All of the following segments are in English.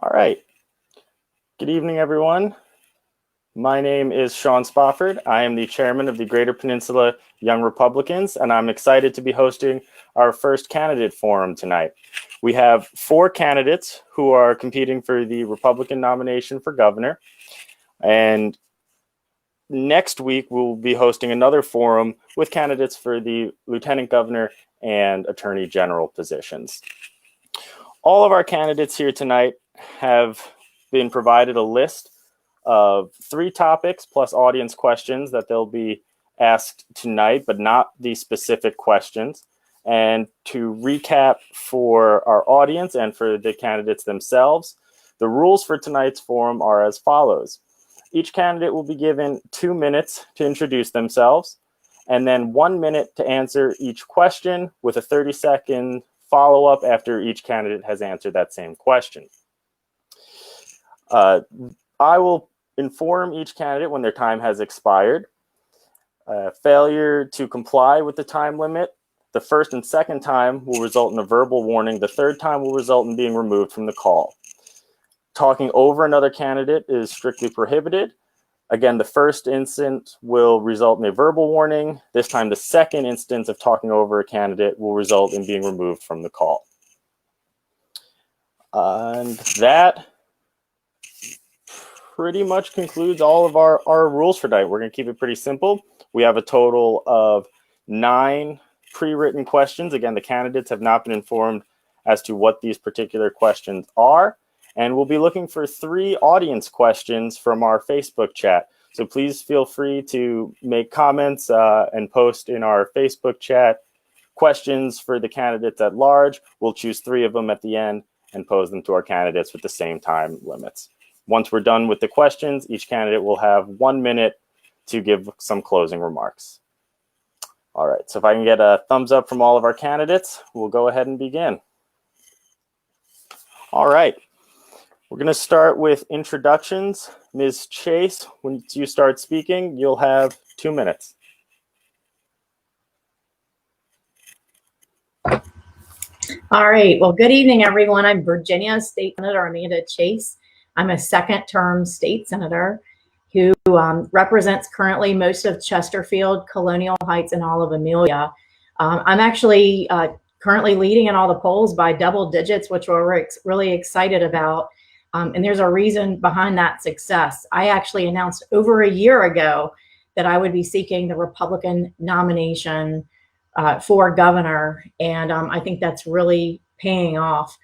All right. Good evening, everyone. My name is Sean Spofford. I am the chairman of the Greater Peninsula Young Republicans, and I'm excited to be hosting our first candidate forum tonight. We have 4 candidates who are competing for the Republican nomination for governor. And next week, we'll be hosting another forum with candidates for the lieutenant governor and attorney general positions. All of our candidates here tonight have been provided a list of 3 topics plus audience questions that they'll be asked tonight, but not the specific questions. And to recap for our audience and for the candidates themselves, the rules for tonight's forum are as follows. Each candidate will be given 2 minutes to introduce themselves, and then 1 minute to answer each question with a 30-second follow-up after each candidate has answered that same question. I will inform each candidate when their time has expired. Failure to comply with the time limit, the first and second time will result in a verbal warning. The third time will result in being removed from the call. Talking over another candidate is strictly prohibited. Again, the first instance will result in a verbal warning. This time, the second instance of talking over a candidate will result in being removed from the call. And that pretty much concludes all of our rules for tonight. We're going to keep it pretty simple. We have a total of 9 pre-written questions. Again, the candidates have not been informed as to what these particular questions are. And we'll be looking for 3 audience questions from our Facebook chat. So please feel free to make comments and post in our Facebook chat questions for the candidates at large. We'll choose 3 of them at the end and pose them to our candidates with the same time limits. Once we're done with the questions, each candidate will have 1 minute to give some closing remarks. All right, so if I can get a thumbs up from all of our candidates, we'll go ahead and begin. All right, we're gonna start with introductions. Ms. Chase, when you start speaking, you'll have 2 minutes. All right, well, good evening, everyone. I'm Virginia State Senator Amanda Chase. I'm a second-term state senator who represents currently most of Chesterfield, Colonial Heights, and all of Amelia. I'm actually currently leading in all the polls by double digits, which we're really excited about. And there's a reason behind that success. I actually announced over a year ago that I would be seeking the Republican nomination for governor, and I think that's really paying off.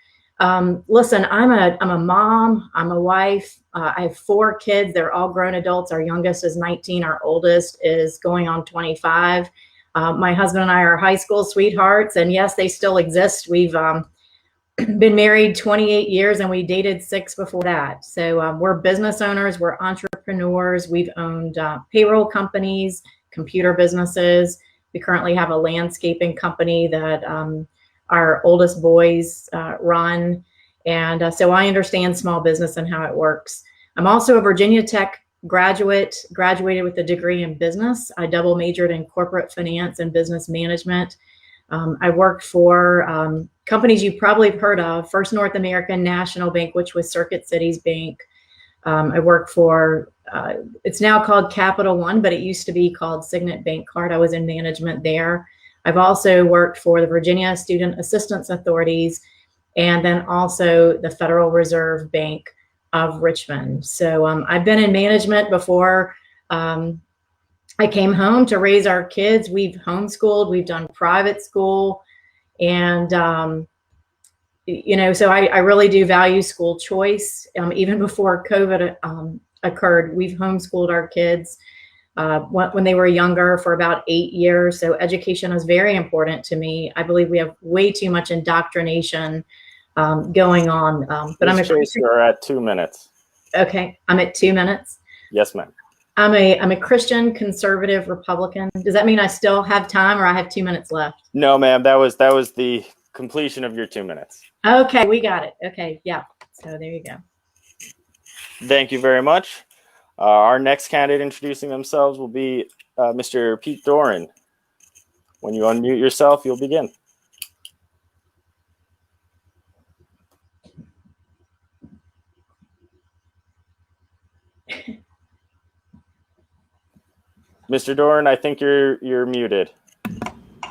Listen, I'm a mom, I'm a wife, I have 4 kids. They're all grown adults. Our youngest is 19, our oldest is going on 25. My husband and I are high school sweethearts, and yes, they still exist. We've been married 28 years and we dated 6 before that. So we're business owners, we're entrepreneurs. We've owned payroll companies, computer businesses. We currently have a landscaping company that our oldest boys run. And so I understand small business and how it works. I'm also a Virginia Tech graduate, graduated with a degree in business. I double majored in corporate finance and business management. I worked for companies you've probably heard of, First North American, National Bank, which was Circuit Cities Bank. I worked for, it's now called Capital One, but it used to be called Signet Bank Card. I was in management there. I've also worked for the Virginia Student Assistance Authorities and then also the Federal Reserve Bank of Richmond. So I've been in management before I came home to raise our kids. We've homeschooled, we've done private school, and you know, so I really do value school choice. Even before COVID occurred, we've homeschooled our kids when they were younger for about 8 years. So education is very important to me. I believe we have way too much indoctrination going on. But I'm You're at 2 minutes. Okay, I'm at 2 minutes. Yes, ma'am. I'm a Christian conservative Republican. Does that mean I still have time, or I have 2 minutes left? No, ma'am. That was the completion of your 2 minutes. Okay, we got it. Okay, yeah. So there you go. Thank you very much. Our next candidate introducing themselves will be Mr. Pete Doran. When you unmute yourself, you'll begin. Mr. Doran, I think you're muted.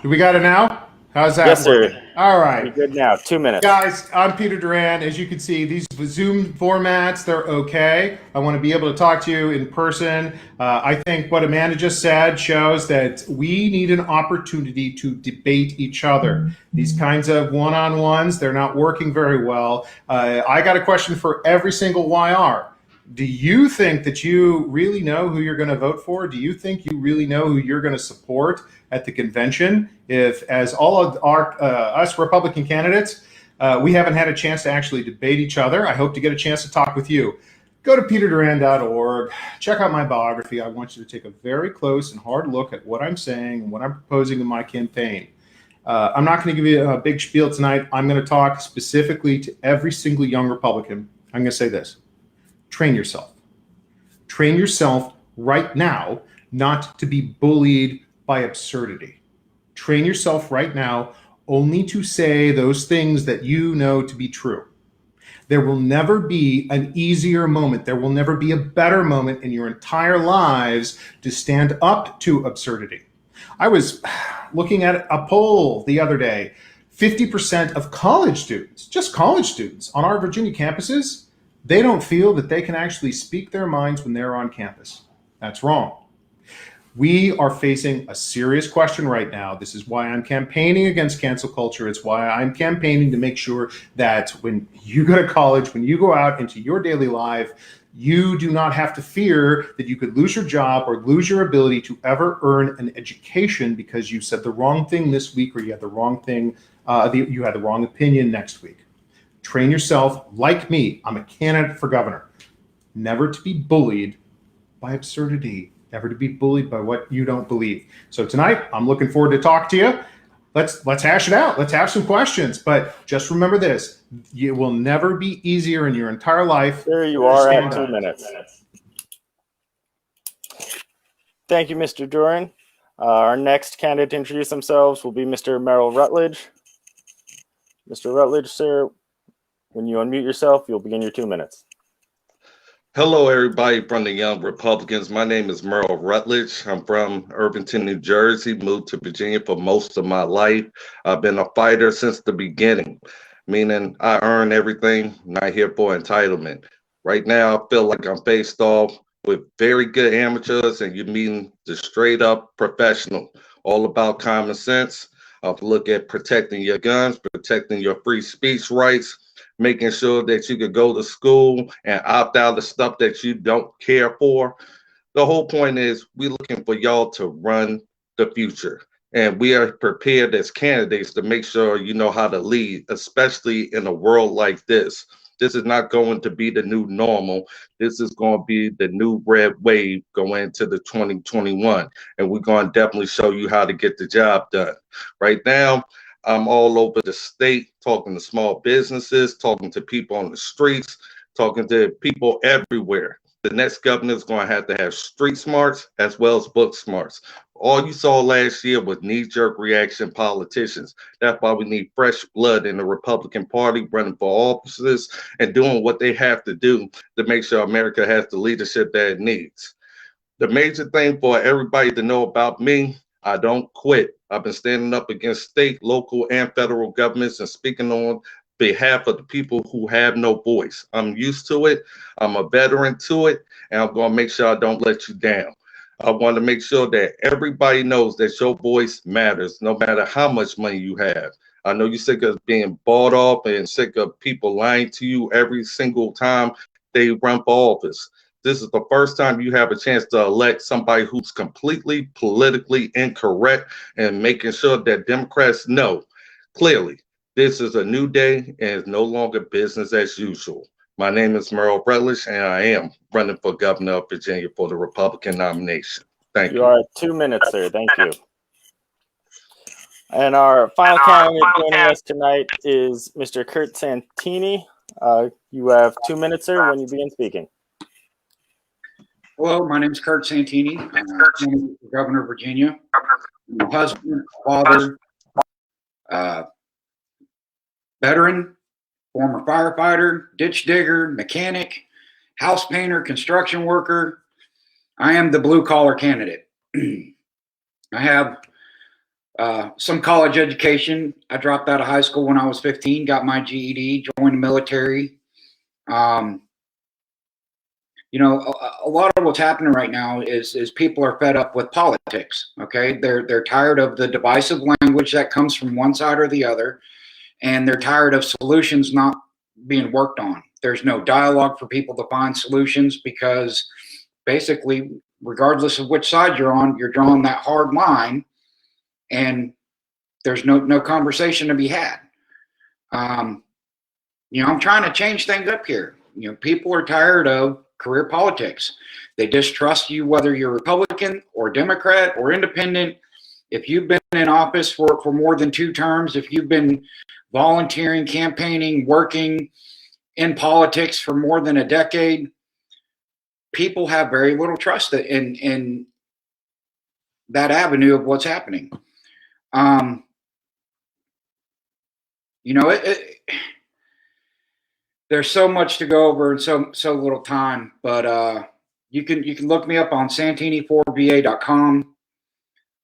Do we got it now? How's that? Yes, working? sir. All right. You're good now. 2 minutes. Guys, I'm Peter Doran. As you can see, these Zoom formats, they're okay. I want to be able to talk to you in person. I think what Amanda just said shows that we need an opportunity to debate each other. These kinds of one-on-ones, they're not working very well. I got a question for every single YR. Do you think that you really know who you're going to vote for? Do you think you really know who you're going to support at the convention? If, as all of our us Republican candidates, we haven't had a chance to actually debate each other, I hope to get a chance to talk with you. Go to peterduran.org, check out my biography. I want you to take a very close and hard look at what I'm saying and what I'm proposing in my campaign. I'm not going to give you a big spiel tonight. I'm going to talk specifically to every single young Republican. I'm going to say this. Train yourself. Train yourself right now not to be bullied by absurdity. Train yourself right now only to say those things that you know to be true. There will never be an easier moment. There will never be a better moment in your entire lives to stand up to absurdity. I was looking at a poll the other day. 50% of college students, just college students on our Virginia campuses, they don't feel that they can actually speak their minds when they're on campus. That's wrong. We are facing a serious question right now. This is why I'm campaigning against cancel culture. It's why I'm campaigning to make sure that when you go to college, when you go out into your daily life, you do not have to fear that you could lose your job or lose your ability to ever earn an education because you said the wrong thing this week or you had the wrong thing, you had the wrong opinion next week. Train yourself like me. I'm a candidate for governor. Never to be bullied by absurdity. Never to be bullied by what you don't believe. So tonight, I'm looking forward to talk to you. Let's hash it out. Let's have some questions. But just remember this: it will never be easier in your entire life. There you are at 2 minutes. Thank you, Mr. Doran. Our next candidate to introduce themselves will be Mr. Merrill Rutledge. Mr. Rutledge, sir, when you unmute yourself, you'll begin your 2 minutes. Hello, everybody from the Young Republicans. My name is Merrill Rutledge. I'm from Irvington, New Jersey, moved to Virginia for most of my life. I've been a fighter since the beginning, meaning I earn everything, not here for entitlement. Right now, I feel like I'm faced off with very good amateurs, and you're meeting the straight up professional, all about common sense. I'll look at protecting your guns, protecting your free speech rights, making sure that you could go to school and opt out of stuff that you don't care for. The whole point is we're looking for y'all to run the future. And we are prepared as candidates to make sure you know how to lead, especially in a world like this. This is not going to be the new normal. This is going to be the new red wave going into the 2021. And we're going to definitely show you how to get the job done. Right now, I'm all over the state talking to small businesses, talking to people on the streets, talking to people everywhere. The next governor is going to have street smarts as well as book smarts. All you saw last year was knee-jerk reaction politicians. That's why we need fresh blood in the Republican Party running for offices and doing what they have to do to make sure America has the leadership that it needs. The major thing for everybody to know about me, I don't quit. I've been standing up against state, local, and federal governments and speaking on behalf of the people who have no voice. I'm used to it. I'm a veteran to it, and I'm going to make sure I don't let you down. I want to make sure that everybody knows that your voice matters, no matter how much money you have. I know you're sick of being bought off and sick of people lying to you every single time they run for office. This is the first time you have a chance to elect somebody who's completely politically incorrect and making sure that Democrats know clearly this is a new day and it's no longer business as usual. My name is Merrill Rutledge, and I am running for governor of Virginia for the Republican nomination. Thank you. You are at 2 minutes, sir. Thank you. And our final candidate joining us tonight is Mr. Kurt Santini. You have 2 minutes, sir, when you begin speaking. Hello, my name is Kurt Santini. I'm governor of Virginia. I'm a husband, father, veteran, former firefighter, ditch digger, mechanic, house painter, construction worker. I am the blue collar candidate. I have some college education. I dropped out of high school when I was 15, got my GED, joined the military. You know, a lot of what's happening right now is people are fed up with politics. Okay, they're tired of the divisive language that comes from one side or the other, and they're tired of solutions not being worked on. There's no dialogue for people to find solutions because basically, regardless of which side you're on, you're drawing that hard line, and there's no conversation to be had. You know, I'm trying to change things up here. You know, people are tired of career politics. They distrust you whether you're Republican or Democrat or independent. If you've been in office for more than 2 terms, if you've been volunteering, campaigning, working in politics for more than a decade, people have very little trust in that avenue of what's happening. You know, there's so much to go over and so little time, but you can look me up on Santini4VA.com,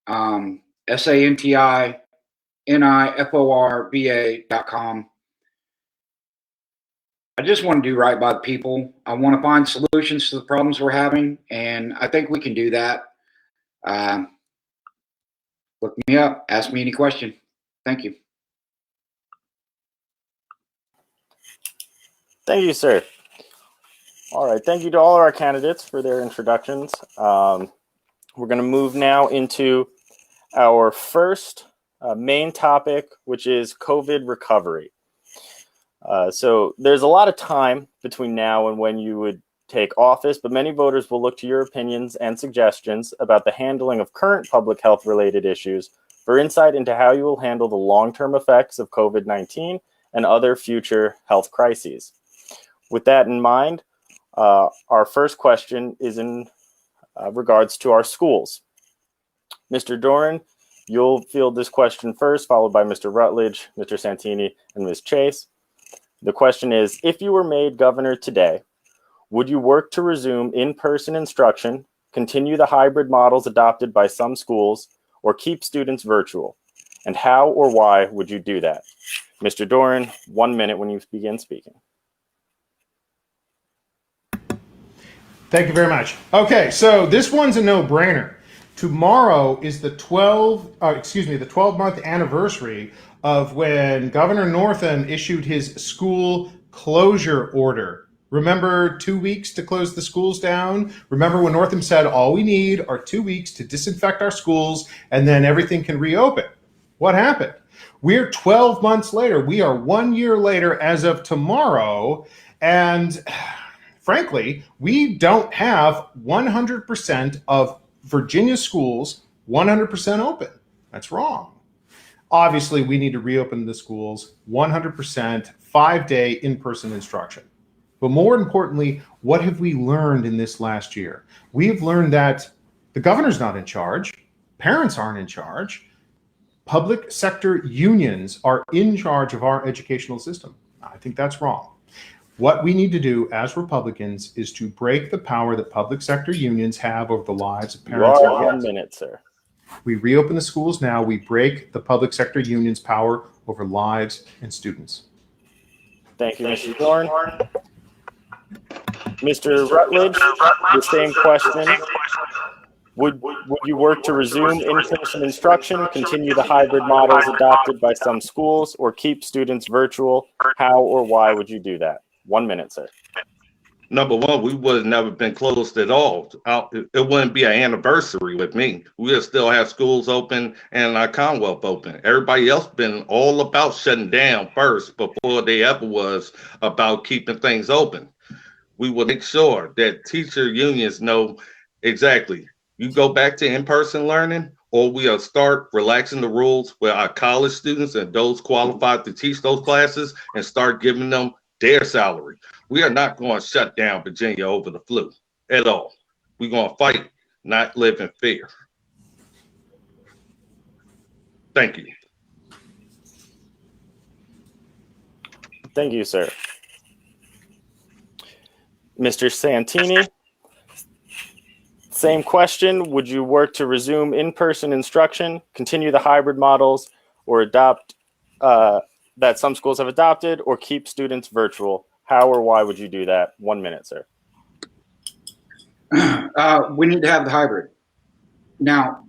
SANTINIFORVA.com. I just want to do right by the people. I want to find solutions to the problems we're having, and I think we can do that. Look me up. Ask me any question. Thank you. Thank you, sir. All right. Thank you to all of our candidates for their introductions. We're going to move now into our first main topic, which is COVID recovery. So there's a lot of time between now and when you would take office, but many voters will look to your opinions and suggestions about the handling of current public health related issues for insight into how you will handle the long-term effects of COVID-19 and other future health crises. With that in mind, our first question is in regards to our schools. Mr. Doran, you'll field this question first, followed by Mr. Rutledge, Mr. Santini, and Ms. Chase. The question is, if you were made governor today, would you work to resume in-person instruction, continue the hybrid models adopted by some schools, or keep students virtual? And how or why would you do that? Mr. Doran, 1 minute when you begin speaking. Thank you very much. Okay, so this one's a no-brainer. Tomorrow is the 12-month anniversary of when Governor Northam issued his school closure order. Remember 2 weeks to close the schools down? Remember when Northam said all we need are 2 weeks to disinfect our schools and then everything can reopen? What happened? We're 12 months later. We are 1 year later as of tomorrow, and frankly, we don't have 100% of Virginia schools 100% open. That's wrong. Obviously, we need to reopen the schools 100%, 5-day in-person instruction. But more importantly, what have we learned in this last year? We've learned that the governor's not in charge, parents aren't in charge, public sector unions are in charge of our educational system. I think that's wrong. What we need to do as Republicans is to break the power that public sector unions have over the lives of parents. You are 1 minute, sir. We reopen the schools now. We break the public sector unions' power over lives and students. Thank you, Mr. Doran. Mr. Rutledge, the same question. Would you work to resume in-person instruction, continue the hybrid models adopted by some schools, or keep students virtual? How or why would you do that? 1 minute, sir. Number one, we would have never been closed at all. It wouldn't be an anniversary with me. We would still have schools open and our Commonwealth open. Everybody else been all about shutting down first before they ever was about keeping things open. We will make sure that teacher unions know exactly. You go back to in-person learning, or we'll start relaxing the rules with our college students and those qualified to teach those classes and start giving them their salary. We are not going to shut down Virginia over the flu at all. We're going to fight, not live in fear. Thank you. Thank you, sir. Mr. Santini, same question. Would you work to resume in-person instruction, continue the hybrid models, or adopt that some schools have adopted, or keep students virtual? How or why would you do that? 1 minute, sir. We need to have the hybrid. Now,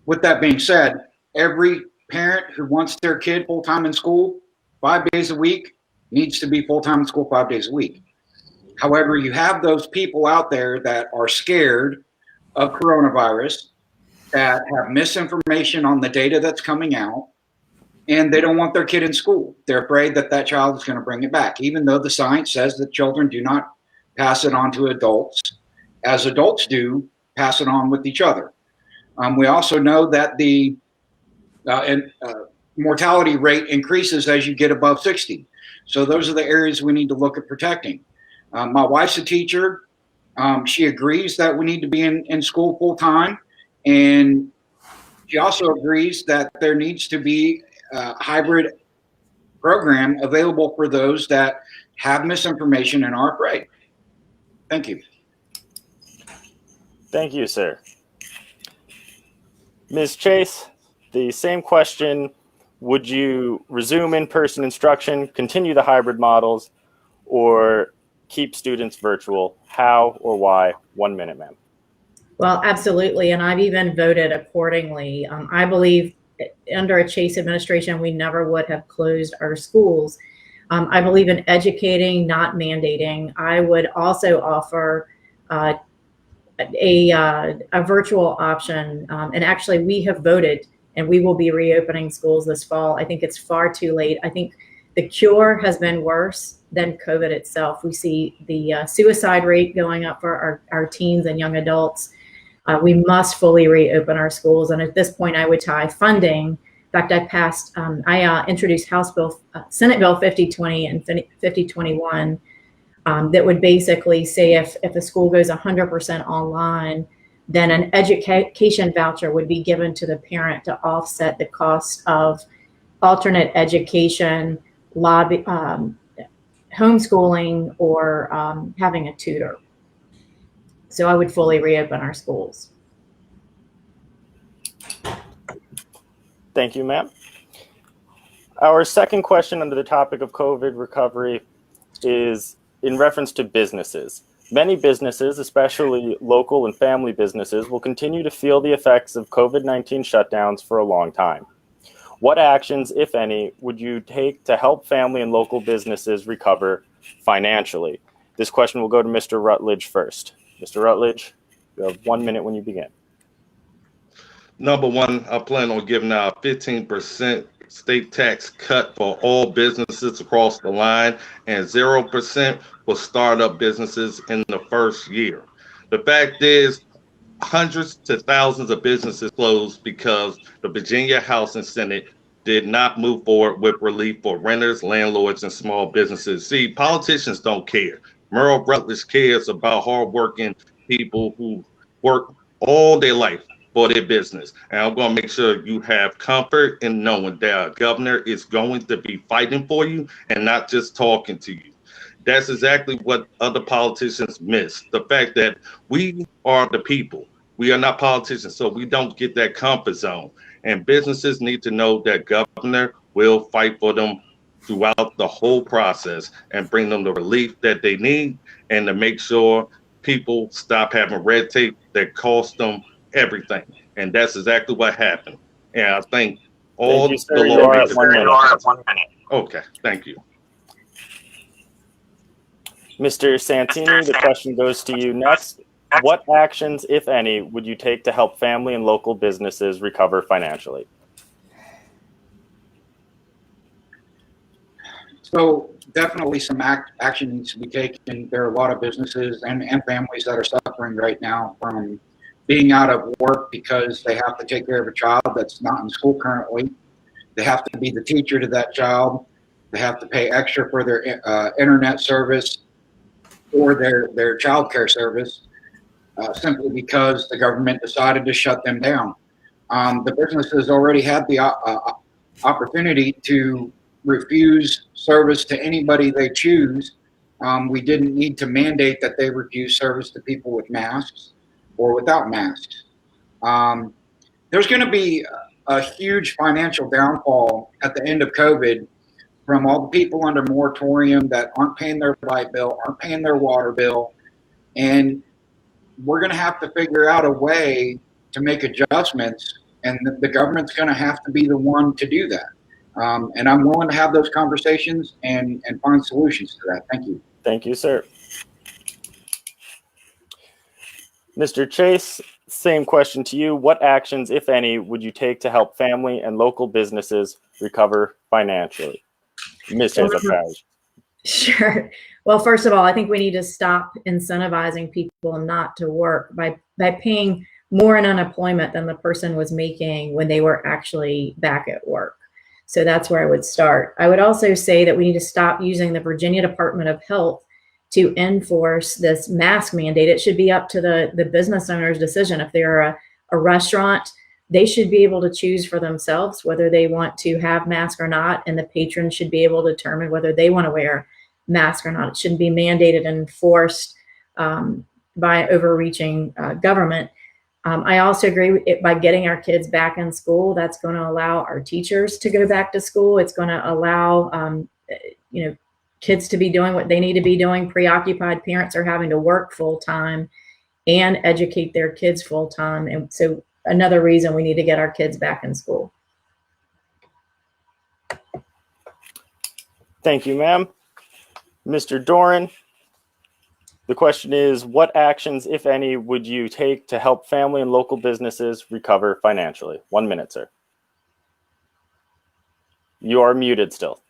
with that being said, every parent who wants their kid full-time in school 5 days a week needs to be full-time in school 5 days a week. However, you have those people out there that are scared of coronavirus, that have misinformation on the data that's coming out, and they don't want their kid in school. They're afraid that that child is going to bring it back, even though the science says that children do not pass it on to adults, as adults do pass it on with each other. We also know that the mortality rate increases as you get above 60. So those are the areas we need to look at protecting. My wife's a teacher. She agrees that we need to be in school full time. And she also agrees that there needs to be a hybrid program available for those that have misinformation and are afraid. Thank you. Thank you, sir. Ms. Chase, the same question. Would you resume in-person instruction, continue the hybrid models, or keep students virtual? How or why? 1 minute, ma'am. Well, absolutely. And I've even voted accordingly. I believe under a Chase administration, we never would have closed our schools. I believe in educating, not mandating. I would also offer a virtual option. And actually, we have voted and we will be reopening schools this fall. I think it's far too late. I think the cure has been worse than COVID itself. We see the suicide rate going up for our teens and young adults. We must fully reopen our schools. And at this point, I would tie funding. In fact, I introduced Senate Bill 5020 and 5021 that would basically say if a school goes 100% online, then an education voucher would be given to the parent to offset the cost of alternate education, homeschooling, or having a tutor. So I would fully reopen our schools. Thank you, ma'am. Our second question under the topic of COVID recovery is in reference to businesses. Many businesses, especially local and family businesses, will continue to feel the effects of COVID-19 shutdowns for a long time. What actions, if any, would you take to help family and local businesses recover financially? This question will go to Mr. Rutledge first. Mr. Rutledge, you have 1 minute when you begin. Number one, I plan on giving out a 15% state tax cut for all businesses across the line and 0% for startup businesses in the first year. The fact is, hundreds to thousands of businesses closed because the Virginia House and Senate did not move forward with relief for renters, landlords, and small businesses. See, politicians don't care. Merle Rutledge cares about hardworking people who work all their life for their business. And I'm going to make sure you have comfort in knowing that a governor is going to be fighting for you and not just talking to you. That's exactly what other politicians miss. The fact that we are the people. We are not politicians, so we don't get that comfort zone. And businesses need to know that governor will fight for them throughout the whole process and bring them the relief that they need, and to make sure people stop having red tape that costs them everything. And that's exactly what happened. And I think all Thank you, sir. You are at 1 minute. Okay, thank you. Mr. Santini, the question goes to you next. What actions, if any, would you take to help family and local businesses recover financially? So definitely some action needs to be taken. There are a lot of businesses and families that are suffering right now from being out of work because they have to take care of a child that's not in school currently. They have to be the teacher to that child. They have to pay extra for their internet service or their child care service simply because the government decided to shut them down. The businesses already had the opportunity to refuse service to anybody they choose we didn't need to mandate that they refuse service to people with masks or without masks. There's going to be a huge financial downfall at the end of COVID from all the people under moratorium that aren't paying their light bill, aren't paying their water bill. And we're going to have to figure out a way to make adjustments, and the government's going to have to be the one to do that. And I'm willing to have those conversations and find solutions to that. Thank you. Thank you, sir. Mr. Chase, same question to you. What actions, if any, would you take to help family and local businesses recover financially? Ms. Chase. Sure. Well, first of all, I think we need to stop incentivizing people not to work by paying more in unemployment than the person was making when they were actually back at work. So that's where I would start. I would also say that we need to stop using the Virginia Department of Health to enforce this mask mandate. It should be up to the business owner's decision. If they're a restaurant, they should be able to choose for themselves whether they want to have masks or not, and the patron should be able to determine whether they want to wear mask or not. It shouldn't be mandated and enforced by overreaching government. I also agree by getting our kids back in school, that's going to allow our teachers to go back to school. It's going to allow kids to be doing what they need to be doing. Preoccupied parents are having to work full time and educate their kids full time. And so another reason we need to get our kids back in school. Thank you, ma'am. Mr. Doran, the question is, what actions, if any, would you take to help family and local businesses recover financially? 1 minute, sir. You are muted still.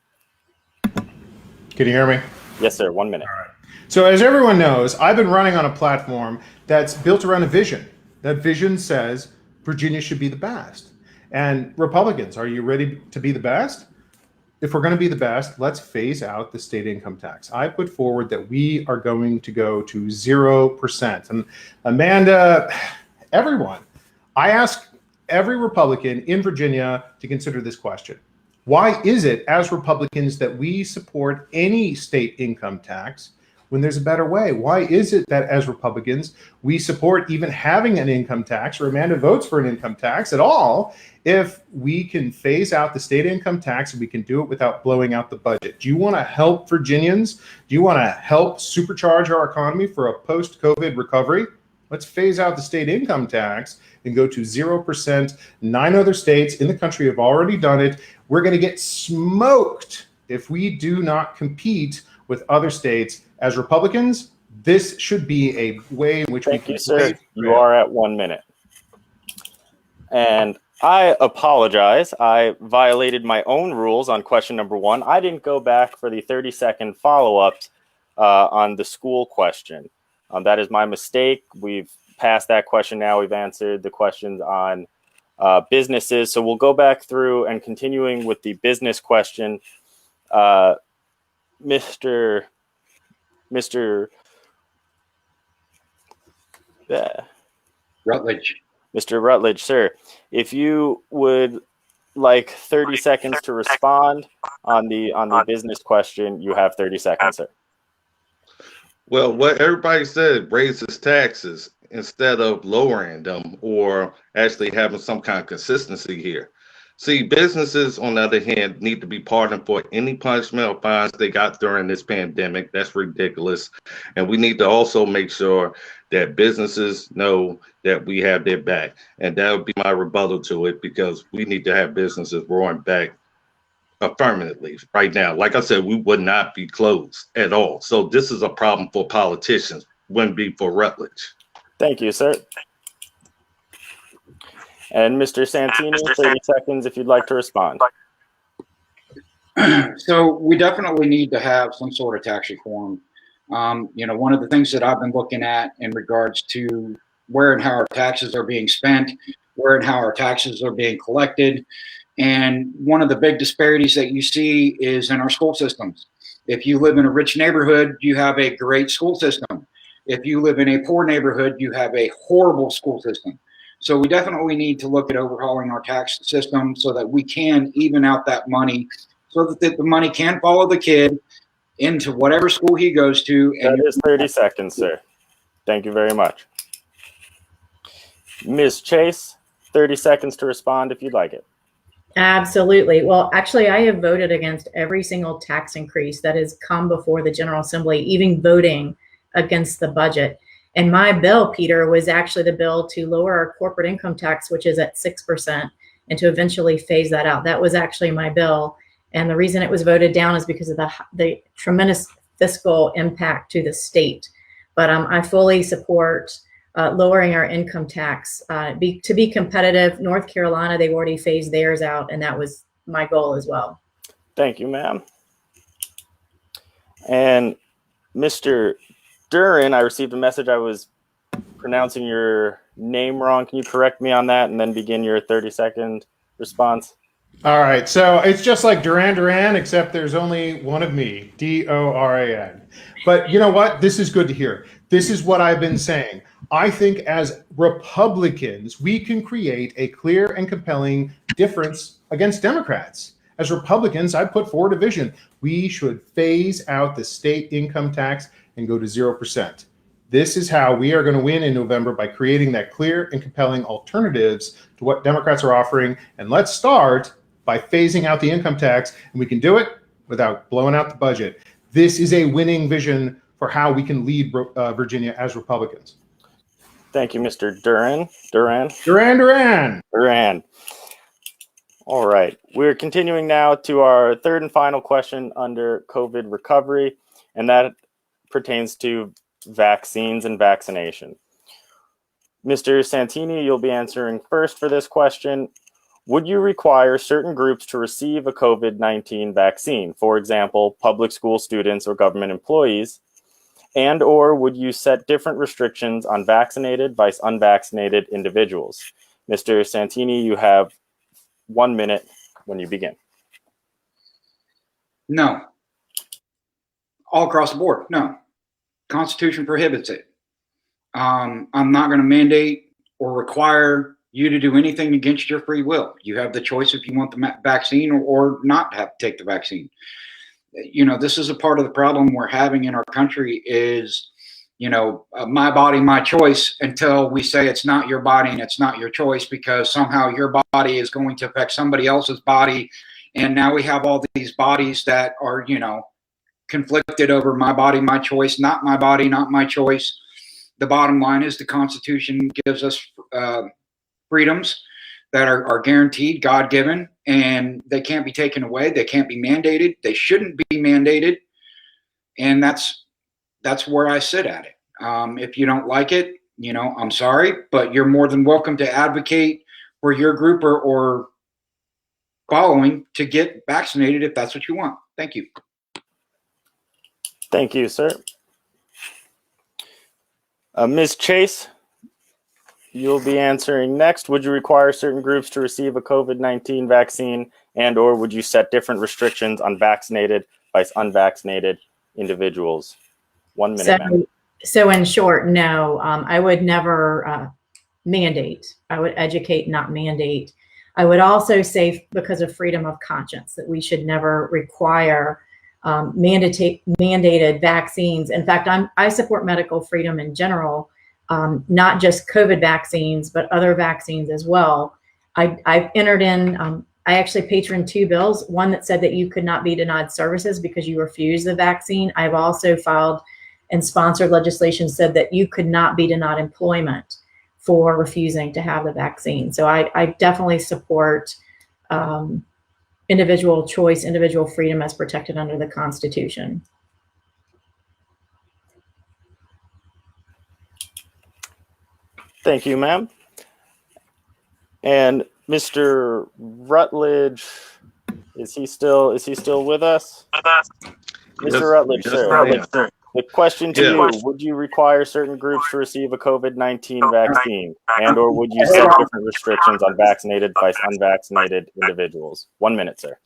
Can you hear me? Yes, sir. 1 minute. All right. So as everyone knows, I've been running on a platform that's built around a vision. That vision says Virginia should be the best. And Republicans, are you ready to be the best? If we're going to be the best, let's phase out the state income tax. I put forward that we are going to go to 0%. And Amanda, everyone, I ask every Republican in Virginia to consider this question. Why is it, as Republicans, that we support any state income tax when there's a better way? Why is it that, as Republicans, we support even having an income tax, or Amanda votes for an income tax at all, if we can phase out the state income tax and we can do it without blowing out the budget? Do you want to help Virginians? Do you want to help supercharge our economy for a post-COVID recovery? Let's phase out the state income tax and go to 0%. 9 other states in the country have already done it. We're going to get smoked if we do not compete with other states. As Republicans, this should be a way in which Thank you, sir. You are at 1 minute. And I apologize. I violated my own rules on question number 1. I didn't go back for the 30-second follow-ups on the school question. That is my mistake. We've passed that question now. We've answered the questions on businesses. So we'll go back through and continuing with the business question. Mr. Rutledge. Mr. Rutledge, sir, if you would like 30 seconds to respond on the business question, you have 30 seconds, sir. Well, what everybody said, raises taxes instead of lowering them or actually having some kind of consistency here. See, businesses, on the other hand, need to be pardoned for any punishment or fines they got during this pandemic. That's ridiculous. And we need to also make sure that businesses know that we have their back. And that would be my rebuttal to it, because we need to have businesses roaring back affirmatively right now. Like I said, we would not be closed at all. So this is a problem for politicians, wouldn't be for Rutledge. Thank you, sir. And Mr. Santini, 30 seconds if you'd like to respond. So we definitely need to have some sort of tax reform. One of the things that I've been looking at in regards to where and how our taxes are being spent, where and how our taxes are being collected. And one of the big disparities that you see is in our school systems. If you live in a rich neighborhood, you have a great school system. If you live in a poor neighborhood, you have a horrible school system. So we definitely need to look at overhauling our tax system so that we can even out that money, so that the money can follow the kid into whatever school he goes to. And That is 30 seconds, sir. Thank you very much. Ms. Chase, 30 seconds to respond if you'd like it. Absolutely. Well, actually, I have voted against every single tax increase that has come before the General Assembly, even voting against the budget. And my bill, Peter, was actually the bill to lower our corporate income tax, which is at 6%, and to eventually phase that out. That was actually my bill. And the reason it was voted down is because of the tremendous fiscal impact to the state. But I fully support lowering our income tax to be competitive. North Carolina, they've already phased theirs out, and that was my goal as well. Thank you, ma'am. And Mr. Doran, I received a message I was pronouncing your name wrong. Can you correct me on that and then begin your 30-second response? All right, so it's just like Doran, except there's only one of me, Doran. But you know what? This is good to hear. This is what I've been saying. I think as Republicans, we can create a clear and compelling difference against Democrats. As Republicans, I put forward a vision. We should phase out the state income tax and go to 0%. This is how we are going to win in November, by creating that clear and compelling alternatives to what Democrats are offering. And let's start by phasing out the income tax, and we can do it without blowing out the budget. This is a winning vision for how we can lead Virginia as Republicans. Thank you, Mr. Doran. Doran. All right. We're continuing now to our third and final question under COVID recovery, and that pertains to vaccines and vaccination. Mr. Santini, you'll be answering first for this question. Would you require certain groups to receive a COVID-19 vaccine, for example, public school students or government employees, and or would you set different restrictions on vaccinated versus unvaccinated individuals? Mr. Santini, you have 1 minute when you begin. No. All across the board, no. Constitution prohibits it. I'm not going to mandate or require you to do anything against your free will. You have the choice if you want the vaccine or not have to take the vaccine. You know, this is a part of the problem we're having in our country is, my body, my choice, until we say it's not your body and it's not your choice, because somehow your body is going to affect somebody else's body. And now we have all these bodies that are, conflicted over my body, my choice, not my body, not my choice. The bottom line is the Constitution gives us freedoms that are guaranteed, God-given, and they can't be taken away. They can't be mandated. They shouldn't be mandated. And that's where I sit at it. If you don't like it, I'm sorry, but you're more than welcome to advocate for your group or following to get vaccinated if that's what you want. Thank you. Thank you, sir. Ms. Chase, you'll be answering next. Would you require certain groups to receive a COVID-19 vaccine, and or would you set different restrictions on vaccinated versus unvaccinated individuals? 1 minute, ma'am. So in short, no, I would never mandate. I would educate, not mandate. I would also say, because of freedom of conscience, that we should never require mandated vaccines. In fact, I support medical freedom in general, not just COVID vaccines, but other vaccines as well. I've entered in, I actually patroned 2 bills, one that said that you could not be denied services because you refused the vaccine. I've also filed and sponsored legislation said that you could not be denied employment for refusing to have the vaccine. So I definitely support individual choice, individual freedom as protected under the Constitution. Thank you, ma'am. And Mr. Rutledge, is he still with us? Mr. Rutledge, sir. The question to you, would you require certain groups to receive a COVID-19 vaccine, and or would you set different restrictions on vaccinated versus unvaccinated individuals? 1 minute, sir.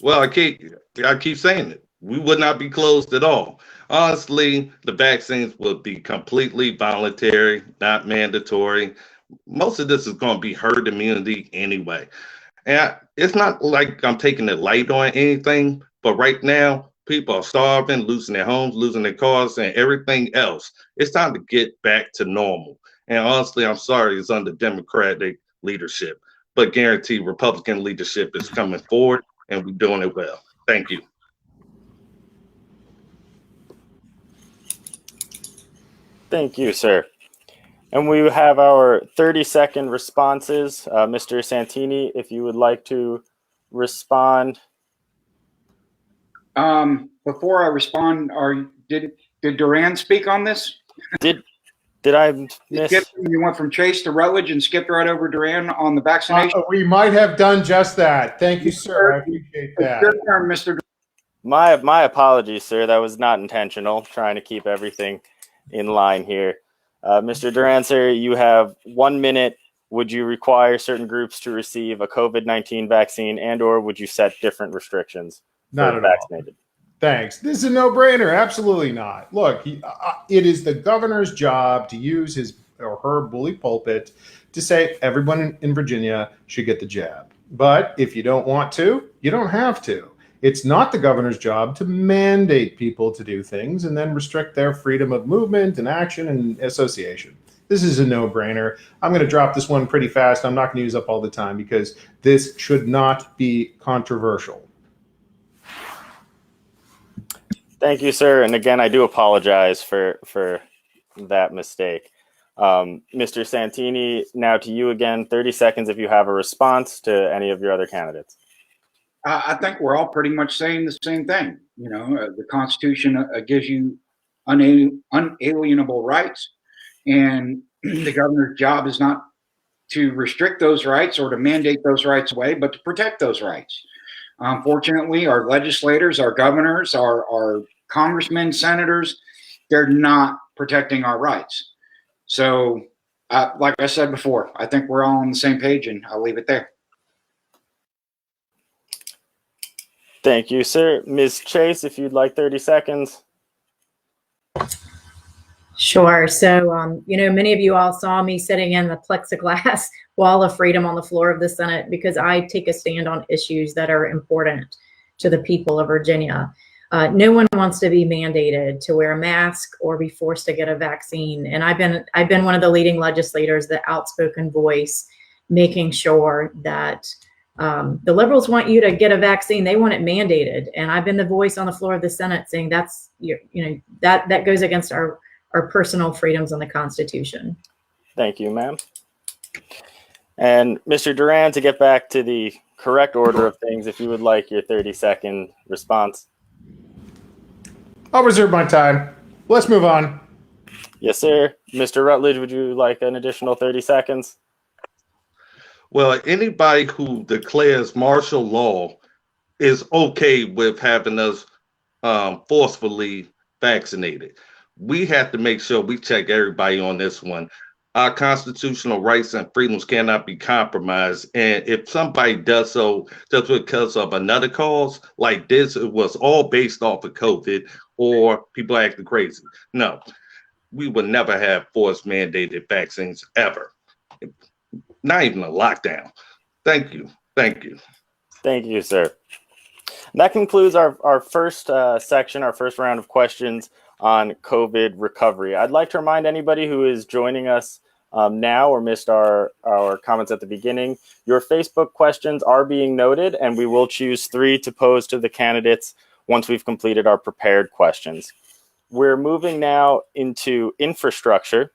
Well, I keep saying it. We would not be closed at all. Honestly, the vaccines would be completely voluntary, not mandatory. Most of this is going to be herd immunity anyway. And it's not like I'm taking it light on anything, but right now, People are starving, losing their homes, losing their cars, and everything else. It's time to get back to normal. And honestly, I'm sorry it's under Democratic leadership, but guarantee Republican leadership is coming forward, and we're doing it well. Thank you. Thank you, sir. And we have our 30-second responses. Mr. Santini, if you would like to respond. Before I respond, did Doran speak on this? Did I miss? You went from Chase to Rutledge and skipped right over Doran on the vaccination? We might have done just that. Thank you, sir. I appreciate that. Your turn, Mr. My apologies, sir. That was not intentional. Trying to keep everything in line here. Mr. Doran, sir, you have 1 minute. Would you require certain groups to receive a COVID-19 vaccine, and/or would you set different restrictions Not for at vaccinated? Thanks. This is a no-brainer. Absolutely not. Look, it is the governor's job to use his or her bully pulpit to say everyone in Virginia should get the jab. But if you don't want to, you don't have to. It's not the governor's job to mandate people to do things and then restrict their freedom of movement and action and association. This is a no-brainer. I'm going to drop this one pretty fast. I'm not going to use up all the time because this should not be controversial. Thank you, sir. And again, I do apologize for that mistake. Mr. Santini, now to you again, 30 seconds if you have a response to any of your other candidates. I think we're all pretty much saying the same thing. You know, the Constitution gives you unalienable rights, and the governor's job is not to restrict those rights or to mandate those rights away, but to protect those rights. Unfortunately, our legislators, our governors, our congressmen, senators, they're not protecting our rights. So, like I said before, I think we're all on the same page, and I'll leave it there. Thank you, sir. Ms. Chase, if you'd like 30 seconds. Sure. So, many of you all saw me sitting in the plexiglass wall of freedom on the floor of the Senate because I take a stand on issues that are important to the people of Virginia. No one wants to be mandated to wear a mask or be forced to get a vaccine. And I've been one of the leading legislators, the outspoken voice, making sure that the liberals want you to get a vaccine. They want it mandated. And I've been the voice on the floor of the Senate saying that goes against our personal freedoms in the Constitution. Thank you, ma'am. And Mr. Doran, to get back to the correct order of things, if you would like your 30-second response. I'll reserve my time. Let's move on. Yes, sir. Mr. Rutledge, would you like an additional 30 seconds? Well, anybody who declares martial law is okay with having us forcefully vaccinated. We have to make sure we check everybody on this one. Our constitutional rights and freedoms cannot be compromised. And if somebody does so just because of another cause like this, it was all based off of COVID or people acting crazy. No, we would never have forced mandated vaccines ever. Not even a lockdown. Thank you. Thank you. Thank you, sir. That concludes our first section, our first round of questions on COVID recovery. I'd like to remind anybody who is joining us now or missed our comments at the beginning, your Facebook questions are being noted, and we will choose 3 to pose to the candidates once we've completed our prepared questions. We're moving now into infrastructure,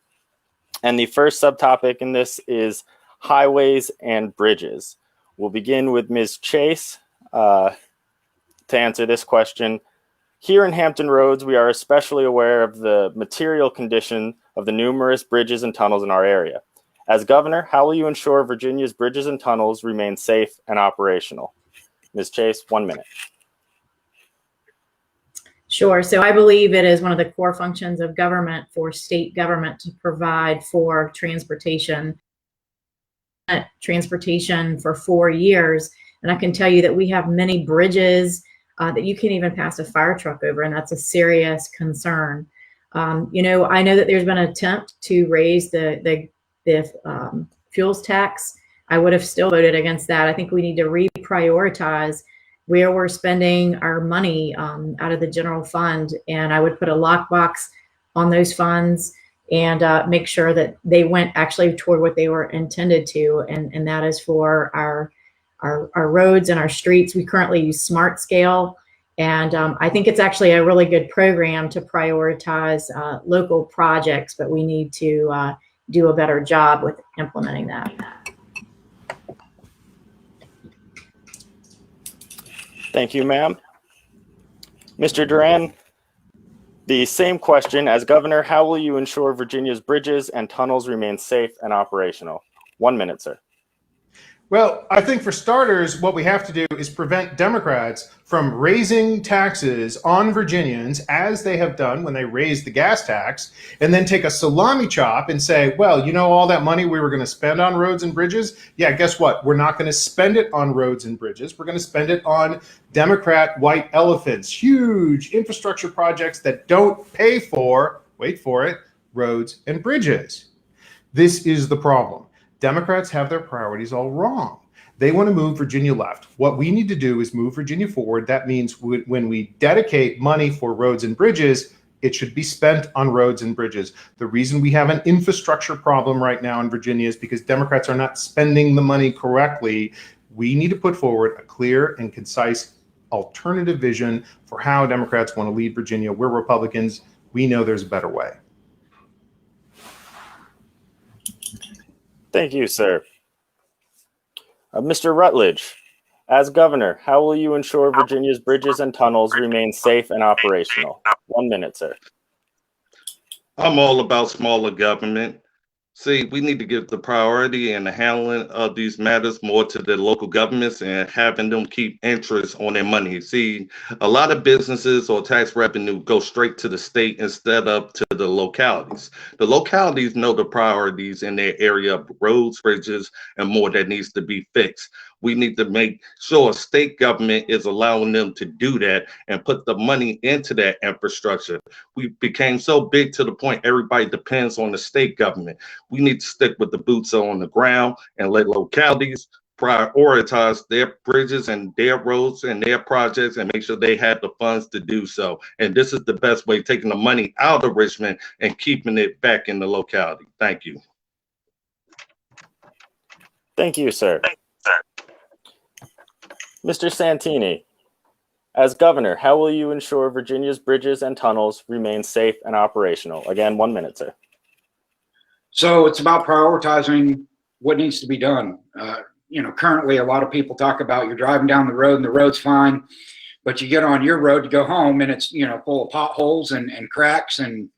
and the first subtopic in this is highways and bridges. We'll begin with Ms. Chase to answer this question. Here in Hampton Roads, we are especially aware of the material condition of the numerous bridges and tunnels in our area. As governor, how will you ensure Virginia's bridges and tunnels remain safe and operational? Ms. Chase, 1 minute. Sure. So I believe it is one of the core functions of government for state government to provide for transportation for 4 years. And I can tell you that we have many bridges that you can't even pass a fire truck over, and that's a serious concern. I know that there's been an attempt to raise the fuels tax. I would have still voted against that. I think we need to reprioritize where we're spending our money out of the general fund. And I would put a lockbox on those funds and make sure that they went actually toward what they were intended to. And that is for our roads and our streets. We currently use Smart Scale. And I think it's actually a really good program to prioritize local projects, but we need to do a better job with implementing that. Thank you, ma'am. Mr. Doran, the same question. As governor, how will you ensure Virginia's bridges and tunnels remain safe and operational? 1 minute, sir. Well, I think for starters, what we have to do is prevent Democrats from raising taxes on Virginians as they have done when they raised the gas tax, and then take a salami chop and say, well, you know, all that money we were going to spend on roads and bridges? Yeah, guess what? We're not going to spend it on roads and bridges. We're going to spend it on Democrat white elephants, huge infrastructure projects that don't pay for, wait for it, roads and bridges. This is the problem. Democrats have their priorities all wrong. They want to move Virginia left. What we need to do is move Virginia forward. That means when we dedicate money for roads and bridges, it should be spent on roads and bridges. The reason we have an infrastructure problem right now in Virginia is because Democrats are not spending the money correctly. We need to put forward a clear and concise alternative vision for how Democrats want to lead Virginia. We're Republicans. We know there's a better way. Thank you, sir. Mr. Rutledge, as governor, how will you ensure Virginia's bridges and tunnels remain safe and operational? 1 minute, sir. I'm all about smaller government. See, we need to give the priority and the handling of these matters more to the local governments and having them keep interest on their money. See, a lot of businesses or tax revenue go straight to the state instead of to the localities. The localities know the priorities in their area of roads, bridges, and more that needs to be fixed. We need to make sure state government is allowing them to do that and put the money into that infrastructure. We became so big to the point everybody depends on the state government. We need to stick with the boots on the ground and let localities prioritize their bridges and their roads and their projects and make sure they have the funds to do so. And this is the best way, taking the money out of Richmond and keeping it back in the locality. Thank you. Thank you, sir. Mr. Santini, as governor, how will you ensure Virginia's bridges and tunnels remain safe and operational? Again, 1 minute, sir. So it's about prioritizing what needs to be done. Currently a lot of people talk about you're driving down the road and the road's fine, but you get on your road to go home and it's, full of potholes and cracks and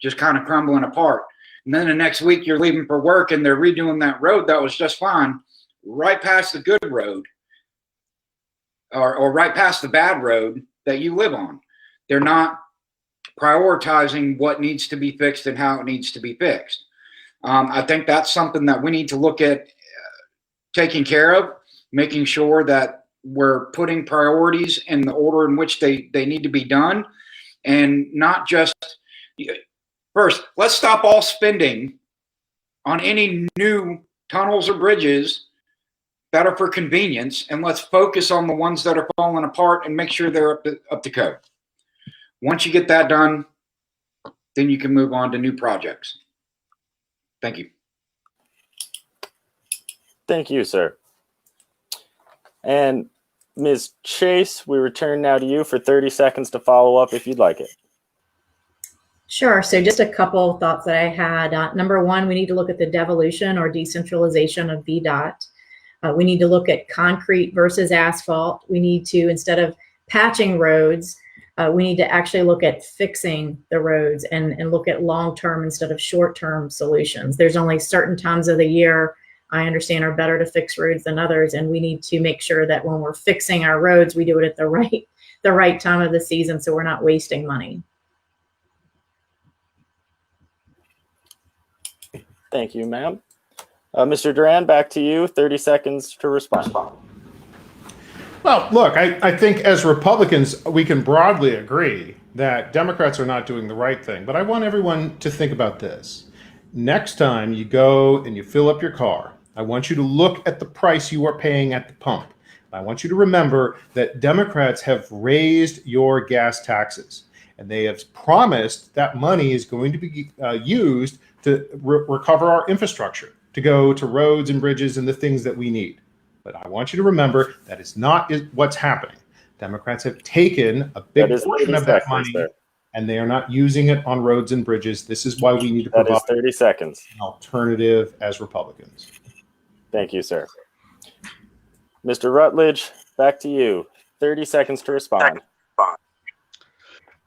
just kind of crumbling apart. And then the next week you're leaving for work and they're redoing that road that was just fine right past the good road. Or right past the bad road that you live on. They're not prioritizing what needs to be fixed and how it needs to be fixed. I think that's something that we need to look at taking care of, making sure that we're putting priorities in the order in which they need to be done, and not just, first, let's stop all spending on any new tunnels or bridges that are for convenience, and let's focus on the ones that are falling apart and make sure they're up to code. Once you get that done, then you can move on to new projects. Thank you. Thank you, sir. And Ms. Chase, we return now to you for 30 seconds to follow up if you'd like it. Sure. So just a couple thoughts that I had. Number one, we need to look at the devolution or decentralization of VDOT. We need to look at concrete versus asphalt. We need to, instead of patching roads, we need to actually look at fixing the roads and look at long-term instead of short-term solutions. There's only certain times of the year I understand are better to fix roads than others, and we need to make sure that when we're fixing our roads, we do it at the right time of the season so we're not wasting money. Thank you, ma'am. Mr. Doran, back to you. 30 seconds to respond. Well, look, I think as Republicans, we can broadly agree that Democrats are not doing the right thing. But I want everyone to think about this. Next time you go and you fill up your car, I want you to look at the price you are paying at the pump. I want you to remember that Democrats have raised your gas taxes, and they have promised that money is going to be used to recover our infrastructure, to go to roads and bridges and the things that we need. But I want you to remember that is not what's happening. Democrats have taken a big portion of that money, and they are not using it on roads and bridges. This is why we need to provide 30 seconds. an alternative as Republicans. Thank you, sir. Mr. Rutledge, back to you. 30 seconds to respond.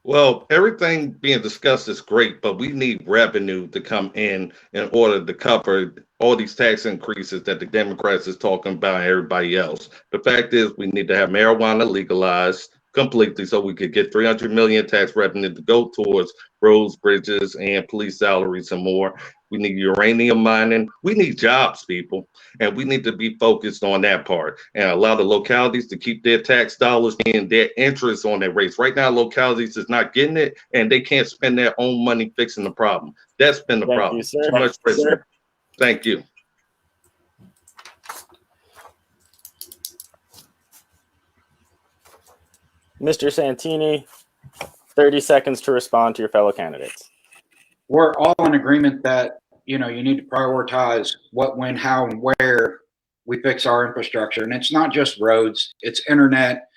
Well, everything being discussed is great, but we need revenue to come in order to cover all these tax increases that the Democrats is talking about and everybody else. The fact is we need to have marijuana legalized completely so we could get 300 million tax revenue to go towards roads, bridges, and police salaries and more. We need uranium mining. We need jobs, people, and we need to be focused on that part and allow the localities to keep their tax dollars and their interest on their rates. Right now, localities is not getting it, and they can't spend their own money fixing the problem. That's been the problem. You, sir. Too much pressure. Thank you. Mr. Santini, 30 seconds to respond to your fellow candidates. We're all in agreement that, you need to prioritize what, when, how, and where we fix our infrastructure. And it's not just roads, it's internet,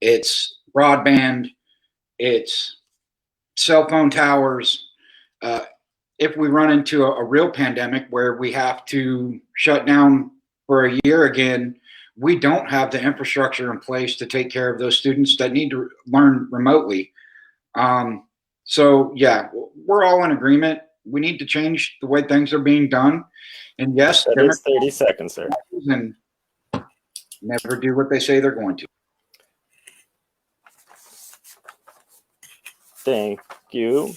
it's broadband, it's cell phone towers. If we run into a real pandemic where we have to shut down for a year again, we don't have the infrastructure in place to take care of those students that need to learn remotely. So yeah, we're all in agreement. We need to change the way things are being done. And yes, that is 30 seconds, sir. And never do what they say they're going to. Thank you.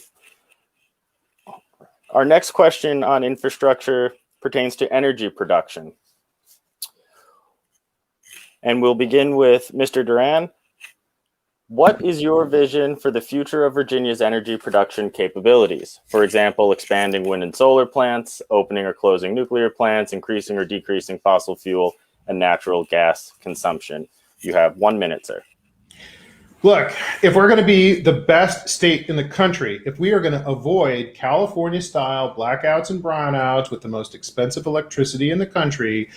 Our next question on infrastructure pertains to energy production. And we'll begin with Mr. Doran. What is your vision for the future of Virginia's energy production capabilities? For example, expanding wind and solar plants, opening or closing nuclear plants, increasing or decreasing fossil fuel and natural gas consumption. You have 1 minute, sir. Look, if we're going to be the best state in the country, if we are going to avoid California-style blackouts and brownouts with the most expensive electricity in the country,